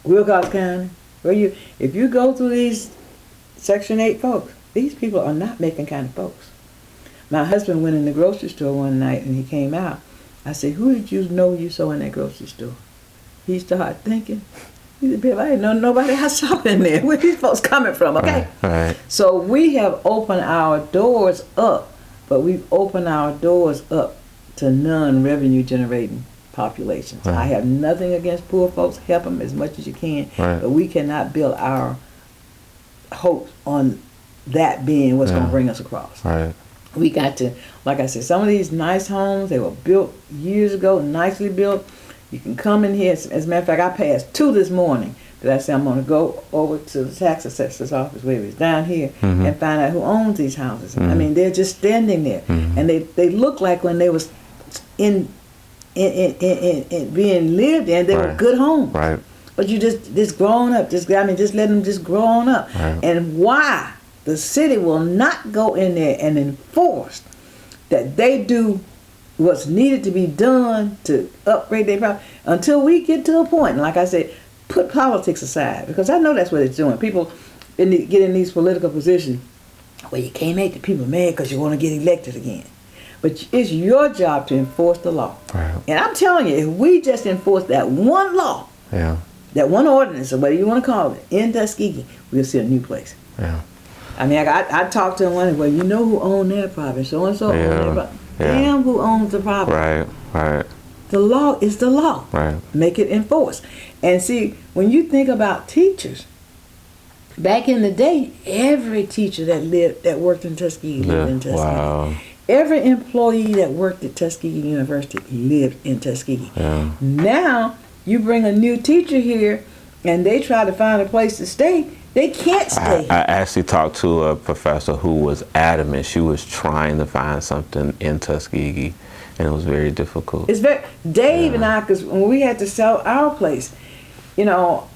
Wilcox County? If you go through these Section 8 folks, these people are not Macon County folks. My husband went in the grocery store one night and he came out. I said, who did you know you saw in that grocery store? He started thinking. He said, Bill, I didn't know nobody else shopping there. Where these folks coming from, okay? Right. So we have opened our doors up, but we've opened our doors up to non-revenue generating populations. I have nothing against poor folks. Help them as much as you can, but we cannot build our hopes on that being what's going to bring us across. We got to, like I said, some of these nice homes, they were built years ago, nicely built. You can come in here. As a matter of fact, I passed 2 this morning that I said I'm going to go over to the tax assessor's office, where it's down here, and find out who owns these houses. I mean, they're just standing there, and they look like when they was in being lived in, they were good homes. But you just growing up, just let them just grow on up. And why the city will not go in there and enforce that they do what's needed to be done to upgrade their property until we get to a point, and like I said, put politics aside, because I know that's what it's doing. People get in these political positions where you can't make the people mad because you want to get elected again. But it's your job to enforce the law. And I'm telling you, if we just enforce that one law, that one ordinance, or whatever you want to call it, in Tuskegee, we'll see a new place. I mean, I talked to him, well, you know who owned that property, so and so owned that property. Damn, who owns the property? The law is the law. Make it enforced. And see, when you think about teachers, back in the day, every teacher that worked in Tuskegee lived in Tuskegee. Every employee that worked at Tuskegee University lived in Tuskegee. Now, you bring a new teacher here, and they try to find a place to stay. They can't stay. I actually talked to a professor who was adamant. She was trying to find something in Tuskegee, and it was very difficult. It's very Dave and I, because when we had to sell our place, you know,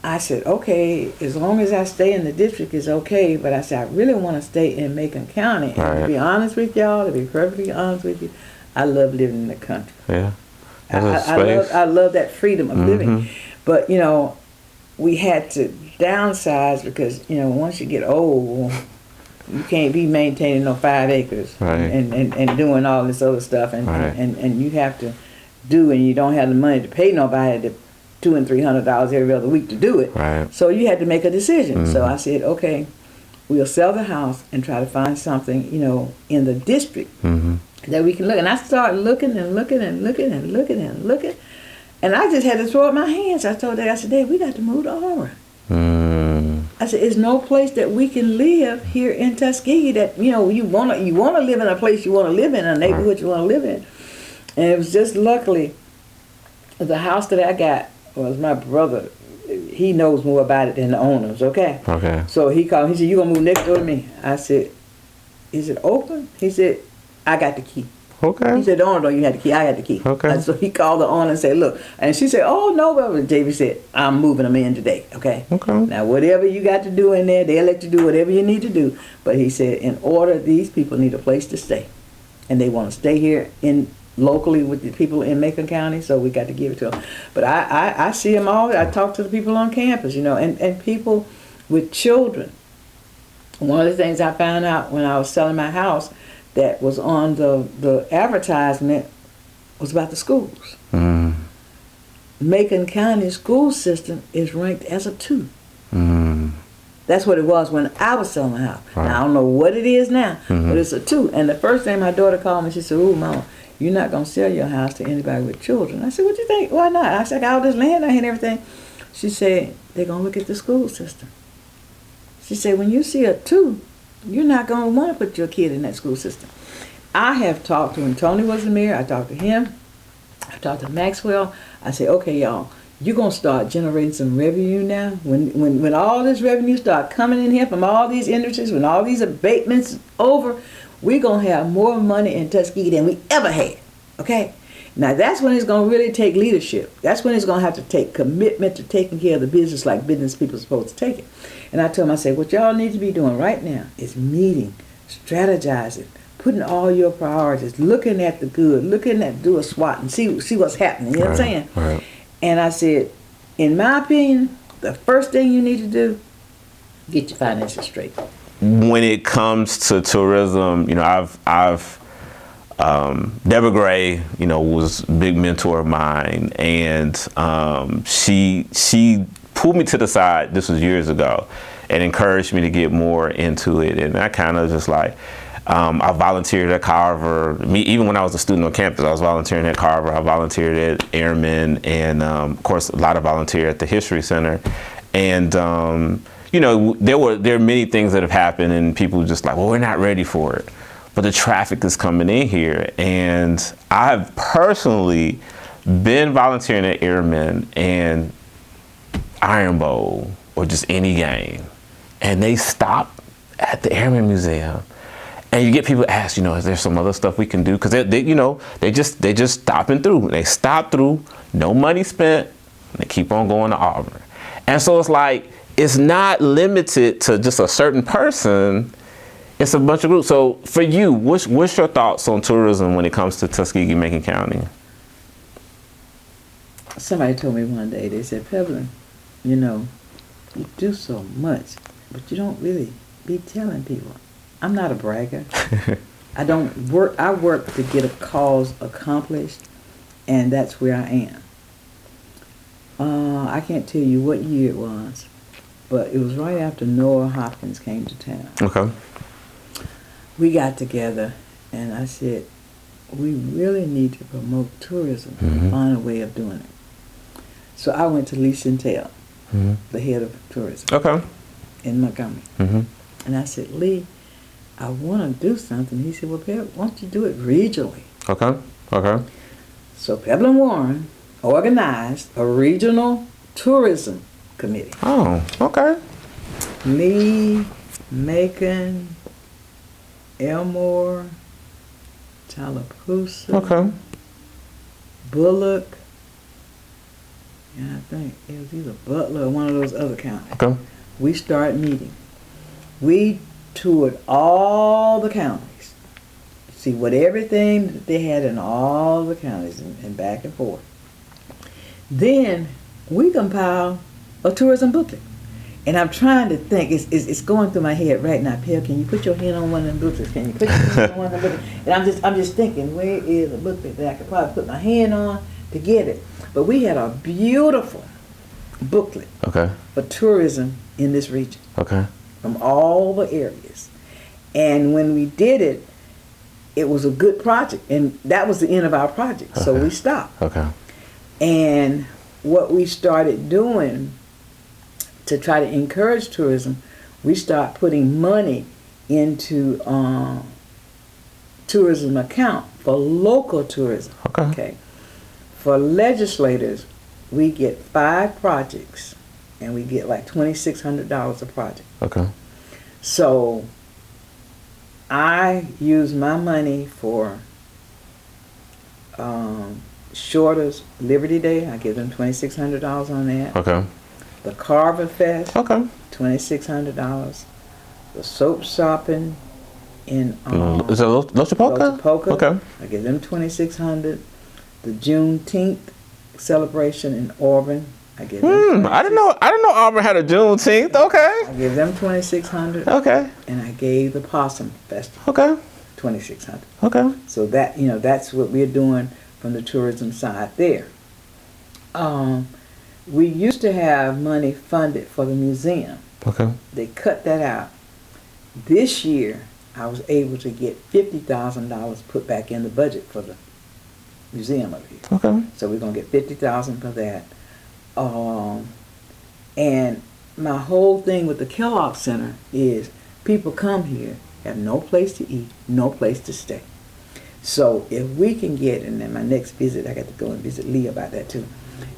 I said, okay, as long as I stay in the district is okay, but I said I really want to stay in Macon County. And to be honest with y'all, to be perfectly honest with you, I love living in the country. I love that freedom of living. But you know, we had to downsize because, you know, once you get old, you can't be maintaining no 5 acres and doing all this other stuff, and you have to do, and you don't have the money to pay nobody to $200 and $300 every other week to do it. So you had to make a decision. So I said, okay, we'll sell the house and try to find something, you know, in the district that we can look. And I started looking and looking and looking and looking and looking. And I just had to throw up my hands. I told Dad, I said, Dad, we got to move to Auburn. I said, there's no place that we can live here in Tuskegee that, you know, you wanna live in a place you want to live in, a neighborhood you want to live in. And it was just luckily, the house that I got was my brother. He knows more about it than the owners, okay? So he called, he said, you gonna move next door to me? I said, is it open? He said, I got the key. He said, the owner don't even have the key. I got the key. And so he called the owner and said, look. And she said, oh, no. But JV said, I'm moving them in today, okay? Now, whatever you got to do in there, they'll let you do whatever you need to do. But he said, in order, these people need a place to stay. And they want to stay here locally with the people in Macon County, so we got to give it to them. But I see them all. I talk to the people on campus, you know, and people with children. One of the things I found out when I was selling my house that was on the advertisement was about the schools. Macon County school system is ranked as a 2. That's what it was when I was selling the house. Now, I don't know what it is now, but it's a 2. And the first thing my daughter called me, she said, ooh, Mama, you're not going to sell your house to anybody with children. I said, what you think? Why not? I said, I got all this land out here and everything. She said, they're going to look at the school system. She said, when you see a 2, you're not going to want to put your kid in that school system. I have talked to him. Tony was the mayor. I talked to him. I talked to Maxwell. I said, okay, y'all, you're going to start generating some revenue now. When all this revenue start coming in here from all these industries, when all these abatements over, we're going to have more money in Tuskegee than we ever had, okay? Now, that's when it's going to really take leadership. That's when it's going to have to take commitment to taking care of the business like business people are supposed to take it. And I told him, I said, what y'all need to be doing right now is meeting, strategizing, putting all your priorities, looking at the good, looking at, do a SWOT and see what's happening. You know what I'm saying? And I said, in my opinion, the first thing you need to do, get your finances straight. When it comes to tourism, you know, I've Deborah Gray, you know, was a big mentor of mine, and she pulled me to the side, this was years ago, and encouraged me to get more into it. And I kind of just like, I volunteered at Carver. Even when I was a student on campus, I was volunteering at Carver. I volunteered at Airmen, and of course, a lot of volunteer at the History Center. And you know, there are many things that have happened, and people just like, well, we're not ready for it. But the traffic is coming in here, and I've personally been volunteering at Airmen and Iron Bowl or just any game, and they stop at the Airmen Museum, and you get people ask, you know, is there some other stuff we can do? Because they you know, they just stopping through. They stop through, no money spent, and they keep on going to Auburn. And so it's like, it's not limited to just a certain person. It's a bunch of groups. So for you, what's your thoughts on tourism when it comes to Tuskegee-Macon County? Somebody told me one day, they said, Pebblin, you know, you do so much, but you don't really be telling people. I'm not a bragger. I work to get a cause accomplished, and that's where I am. I can't tell you what year it was, but it was right after Noah Hopkins came to town. Okay. We got together, and I said, we really need to promote tourism and find a way of doing it. So I went to Lee Chantel, the head of tourism, in Montgomery. And I said, Lee, I want to do something. He said, well, Peb, why don't you do it regionally? Okay. So Pebblin Warren organized a regional tourism committee. Oh, okay. Lee, Macon, Elmore, Tallapoosa, Bullock, and I think it was either Butler or one of those other counties. Okay. We started meeting. We toured all the counties, see what everything that they had in all the counties, and back and forth. Then we compiled a tourism booklet. And I'm trying to think, it's going through my head right now. Pep, can you put your hand on one of them booklets? Can you put your hand on one of them booklets? And I'm just thinking, where is a booklet that I could probably put my hand on to get it? But we had a beautiful booklet for tourism in this region. From all the areas. And when we did it, it was a good project. And that was the end of our project. So we stopped. And what we started doing to try to encourage tourism, we start putting money into tourism account for local tourism. For legislators, we get 5 projects, and we get like $2,600 a project. So I use my money for Shorter's Liberty Day. I give them $2,600 on that. The Carver Fest, $2,600. The soap shopping in is it Los Chapoca? I give them $2,600. The Juneteenth celebration in Auburn, I give them I didn't know Auburn had a Juneteenth. I give them $2,600. And I gave the Possum Festival $2,600. So that, you know, that's what we're doing from the tourism side there. We used to have money funded for the museum. They cut that out. This year, I was able to get $50,000 put back in the budget for the museum over here. So we're going to get $50,000 for that. And my whole thing with the Kellogg Center is people come here, have no place to eat, no place to stay. So if we can get, and then my next visit, I got to go and visit Lee about that too,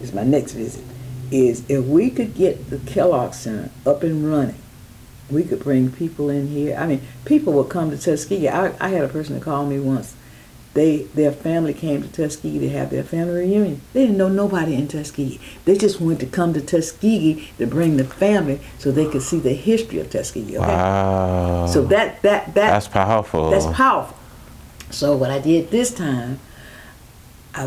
is my next visit, is if we could get the Kellogg Center up and running, we could bring people in here. I mean, people would come to Tuskegee. I had a person that called me once. Their family came to Tuskegee to have their family reunion. They didn't know nobody in Tuskegee. They just wanted to come to Tuskegee to bring the family so they could see the history of Tuskegee. Wow. So that's powerful. That's powerful. So what I did this time, I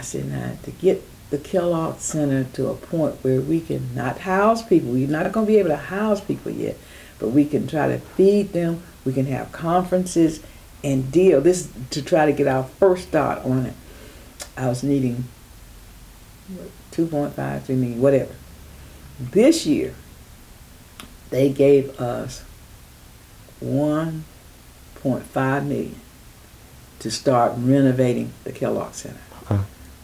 said, now to get the Kellogg Center to a point where we can not house people. We're not going to be able to house people yet, but we can try to feed them. We can have conferences and deal. This to try to get our first start on it. I was needing 2.5, 3 million, whatever. This year, they gave us $1.2 $1.5 million to start renovating the Kellogg Center. Okay.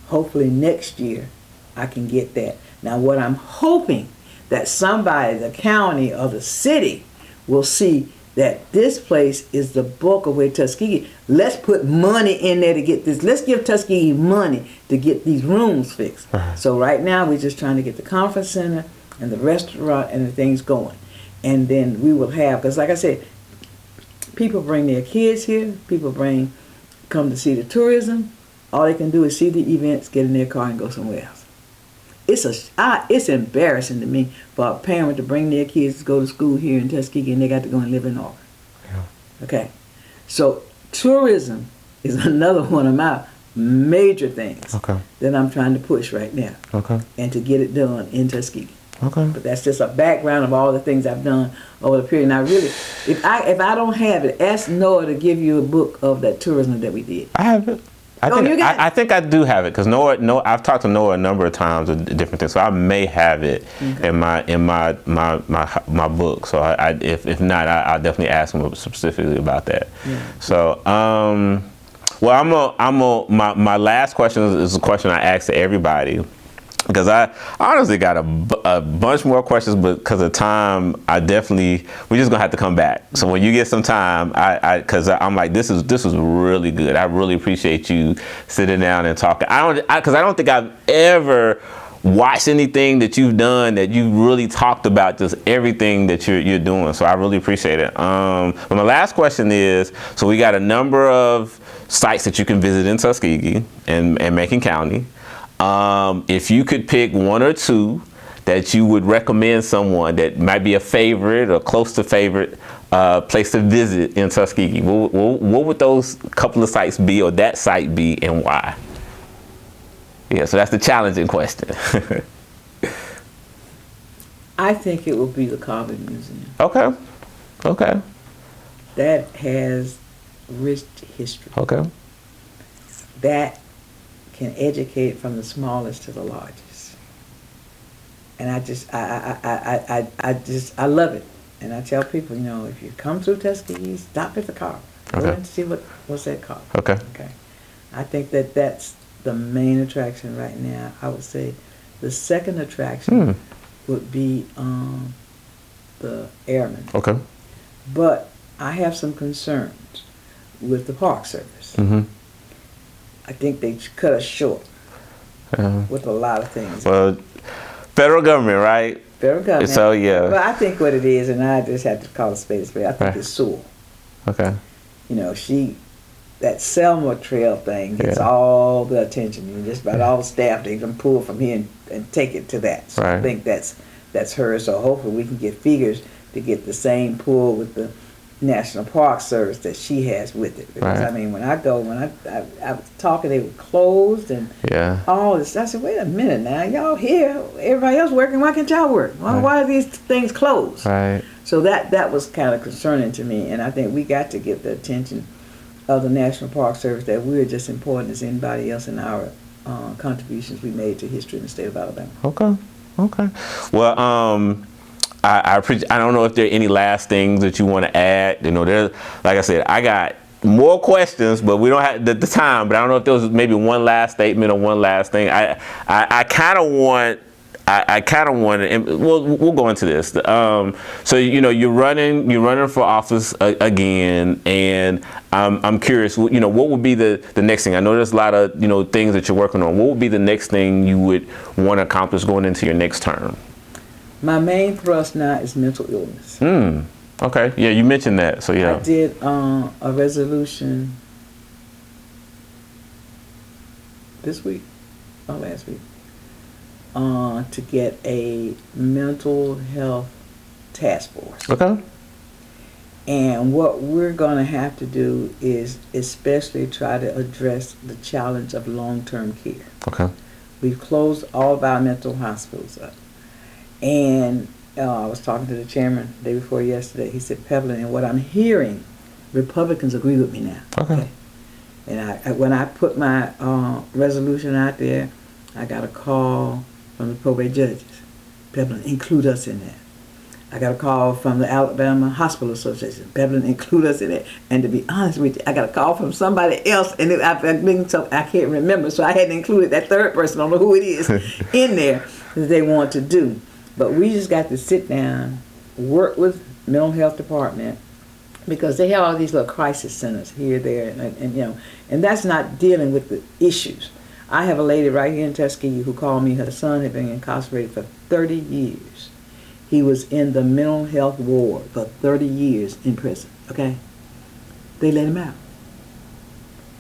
Hopefully next year I can get that. Now what I'm hoping that somebody, the county or the city, will see that this place is the bulk of where Tuskegee. Let's put money in there to get this. Let's give Tuskegee money to get these rooms fixed. So right now we're just trying to get the conference center and the restaurant and the things going. And then we will have, because like I said, people bring their kids here, people come to see the tourism. All they can do is see the events, get in their car and go somewhere else. It's embarrassing to me for a parent to bring their kids to go to school here in Tuskegee and they got to go and live in Auburn. Yeah. Okay, so tourism is another one of my major things that I'm trying to push right now, and to get it done in Tuskegee. But that's just a background of all the things I've done over the period. Now, really, if I don't have it, ask Noah to give you a book of that tourism that we did. I have it. I think I do have it because Noah. I've talked to Noah a number of times with different things, so I may have it in my book. So if not, I'll definitely ask him specifically about that. Yeah. So well, my last question is a question I ask to everybody. Because I honestly got a bunch more questions, but because of time, we're just gonna have to come back. So when you get some time, because I'm like, this was really good. I really appreciate you sitting down and talking. Because I don't think I've ever watched anything that you've done that you really talked about just everything that you're doing. So I really appreciate it. But my last question is, so we got a number of sites that you can visit in Tuskegee and Macon County. If you could pick one or two that you would recommend someone that might be a favorite or close to favorite place to visit in Tuskegee, what would those couple of sites be, or that site be, and why? Yeah, so that's the challenging question. I think it would be the Carbon Museum. Okay. That has rich history. That can educate from the smallest to the largest, and I love it. And I tell people, if you come through Tuskegee, stop at the car, go and see what's that called. Okay. I think that's the main attraction right now. I would say the second attraction would be the Airmen. But I have some concerns with the Park Service. I think they cut us short with a lot of things. Well, federal government, right? Federal government. So, yeah. Well, I think what it is, and I just have to call a spade a spade, I think it's Sewell. That Selma Trail thing gets all the attention. Just about all the staff, they can pull from here and take it to that. So I think that's her. So hopefully we can get figures to get the same pull with the National Park Service that she has with it. Because I mean, when I was talking, they were closed and all this. I said, wait a minute now, y'all here, everybody else working, why can't y'all work? Why are these things closed? So that was kind of concerning to me, and I think we got to get the attention of the National Park Service that we're just important as anybody else in our contributions we made to history in the state of Alabama. Well, I don't know if there are any last things that you want to add. There's, like I said, I got more questions, but we don't have the time. But I don't know if there was maybe one last statement or one last thing. I kind of want, and we'll go into this. So you're running for office again, and I'm curious. What would be the next thing? I know there's a lot of things that you're working on. What would be the next thing you would want to accomplish going into your next term? My main thrust now is mental illness. Okay. Yeah, you mentioned that. So yeah. I did a resolution this week, or last week, to get a mental health task force. And what we're going to have to do is especially try to address the challenge of long-term care. We've closed all of our mental hospitals up. And I was talking to the chairman the day before yesterday. He said, Pebblin, and what I'm hearing, Republicans agree with me now. And when I put my resolution out there, I got a call from the probate judges. Pebblin, include us in that. I got a call from the Alabama Hospital Association. Pebblin include us in it. And to be honest with you, I got a call from somebody else, and I can't remember, so I hadn't included that third person. I don't know who it is in there that they want to do. But we just got to sit down, work with mental health department, because they have all these little crisis centers here, there, and you know, and that's not dealing with the issues. I have a lady right here in Tuskegee who called me. Her son had been incarcerated for 30 years. He was in the mental health ward for 30 years in prison, okay? They let him out.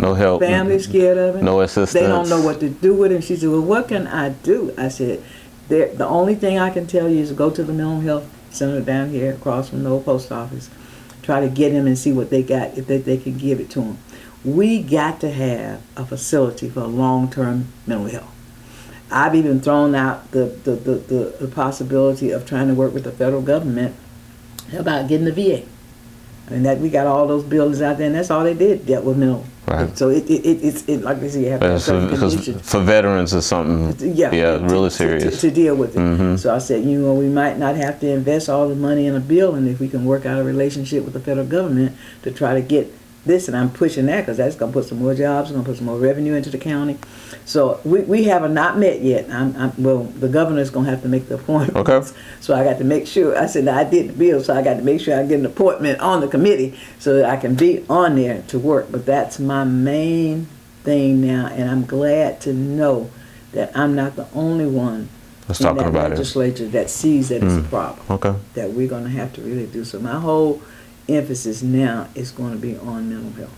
No help. Family's scared of him. No assistance. They don't know what to do with him. She said, well, what can I do? I said, the only thing I can tell you is go to the mental health center down here across from the old post office. Try to get him and see what they got, if they can give it to him. We got to have a facility for long-term mental health. I've even thrown out the possibility of trying to work with the federal government about getting the VA. I mean, that we got all those buildings out there, and that's all they did, dealt with mental. Right. So it's like they say, you have to have certain conditions. For veterans, it's something, really serious. To deal with it. So I said, you know, we might not have to invest all the money in a building if we can work out a relationship with the federal government to try to get this, and I'm pushing that because that's going to put some more jobs, going to put some more revenue into the county. So we have not met yet. Well, the governor's going to have to make the appointment. Okay. So I got to make sure. I said, I did the bill, so I got to make sure I get an appointment on the committee so that I can be on there to work. But that's my main thing now, and I'm glad to know that I'm not the only one Let's in talking that about legislature that sees that it's a problem. Okay. That we're going to have to really do. So my whole emphasis now is going to be on mental health.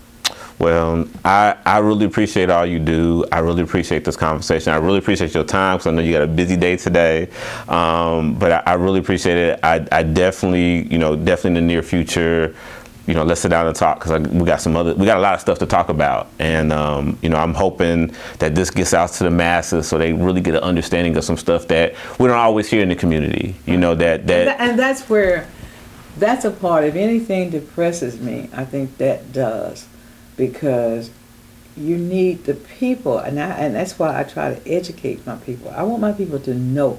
Well, I really appreciate all you do. I really appreciate this conversation. I really appreciate your time because I know you got a busy day today. But I really appreciate it. I definitely, definitely in the near future, let's sit down and talk because we got a lot of stuff to talk about. And, I'm hoping that this gets out to the masses so they really get an understanding of some stuff that we don't always hear in the community. And that's where, that's a part, if anything depresses me, I think that does. Because you need the people, and that's why I try to educate my people. I want my people to know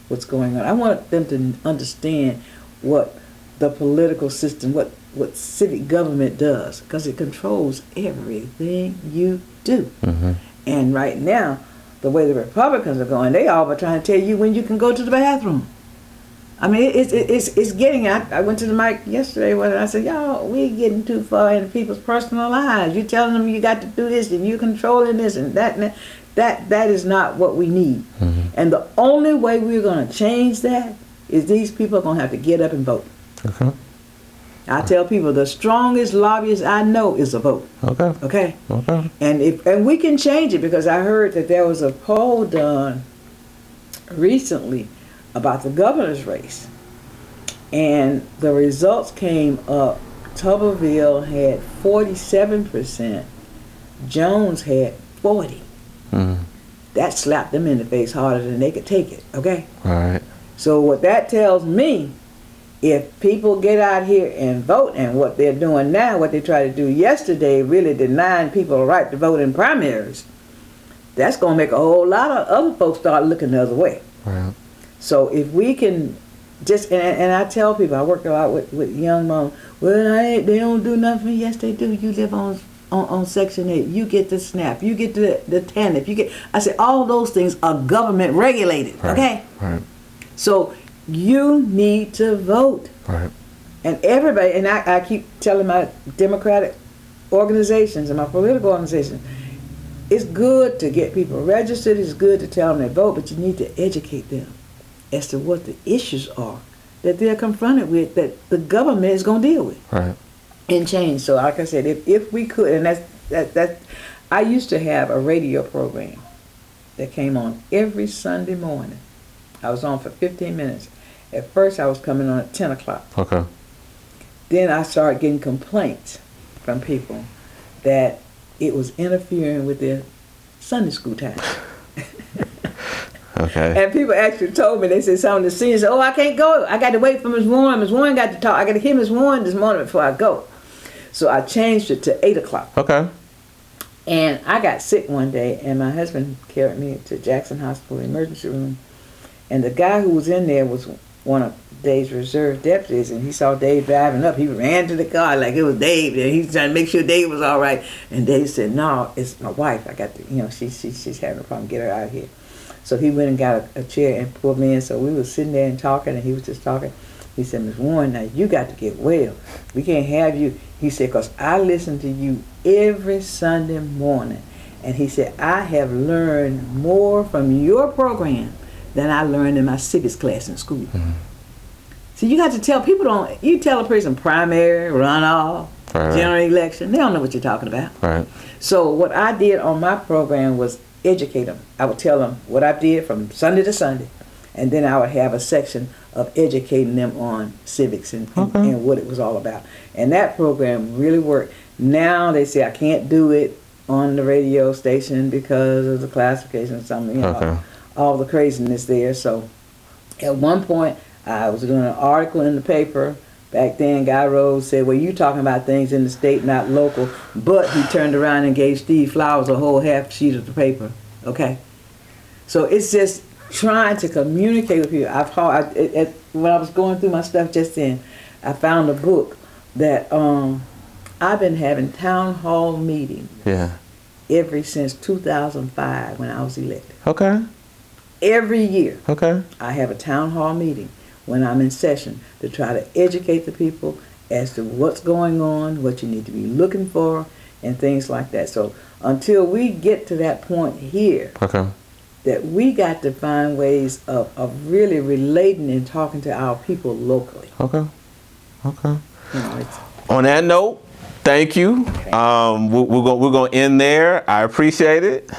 what's going on. I want them to understand what the political system, what civic government does, because it controls everything you do. And right now, the way the Republicans are going, they all are trying to tell you when you can go to the bathroom. I mean, it's getting. I went to the mic yesterday and I said, y'all, we're getting too far into people's personal lives. You're telling them you got to do this and you're controlling this and that. And that is not what we need. And the only way we're going to change that is these people are going to have to get up and vote. Okay. I tell people the strongest lobbyist I know is a vote. Okay. And we can change it, because I heard that there was a poll done recently about the governor's race, and the results came up. Tuberville had 47%, Jones had 40%. That slapped them in the face harder than they could take it. Okay. Right. So what that tells me, if people get out here and vote, and what they're doing now, what they tried to do yesterday, really denying people the right to vote in primaries, that's going to make a whole lot of other folks start looking the other way. Right. So if we can just, and I tell people, I work a lot with young moms, well, they don't do nothing. Yes, they do. You live on Section 8. You get the SNAP. You get the TANF. I say all those things are government regulated, right. Okay? Right. So you need to vote. Right. And everybody, and I keep telling my Democratic organizations and my political organizations, it's good to get people registered. It's good to tell them they vote, but you need to educate them as to what the issues are that they're confronted with, that the government is going to deal with. Right. And change. So like I said, if we could, and that's I used to have a radio program that came on every Sunday morning. I was on for 15 minutes. At first I was coming on at 10 o'clock. Okay. Then I started getting complaints from people that it was interfering with their Sunday school time. Okay. And people actually told me, they said, some of the seniors said, oh, I can't go. I got to wait for Ms. Warren. Ms. Warren got to talk. I got to hear Ms. Warren this morning before I go. So I changed it to 8 o'clock. Okay. And I got sick one day, and my husband carried me to Jackson Hospital emergency room. And the guy who was in there was one of Dave's reserve deputies, and he saw Dave driving up. He ran to the car like it was Dave, and he was trying to make sure Dave was all right. And Dave said, "No, it's my wife. I got to, she's having a problem. Get her out of here." So he went and got a chair and pulled me in. So we were sitting there and talking, and he was just talking. He said, "Ms. Warren, now you got to get well. We can't have you." He said, "Because I listen to you every Sunday morning." And he said, "I have learned more from your program than I learned in my civics class in school." Mm-hmm. So you got to tell people, you tell a person primary, runoff, general election, they don't know what you're talking about. Right. So what I did on my program was educate them. I would tell them what I did from Sunday to Sunday, and then I would have a section of educating them on civics and what it was all about. And that program really worked. Now they say I can't do it on the radio station because of the classification or something, all the craziness there. So at one point I was doing an article in the paper. Back then Guy Rose said, "Well, you talking about things in the state, not local." But he turned around and gave Steve Flowers a whole half sheet of the paper. Okay? So it's just trying to communicate with people. When I was going through my stuff just then, I found a book that I've been having town hall meetings ever since 2005 when I was elected. Okay. Every year, I have a town hall meeting when I'm in session to try to educate the people as to what's going on, what you need to be looking for, and things like that. So until we get to that point here, that we got to find ways of really relating and talking to our people locally. On that note, thank you. We're gonna end there. I appreciate it,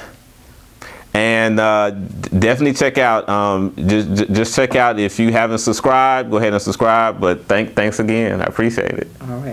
and definitely check out. Just check out if you haven't subscribed. Go ahead and subscribe. But thanks again. I appreciate it. All right.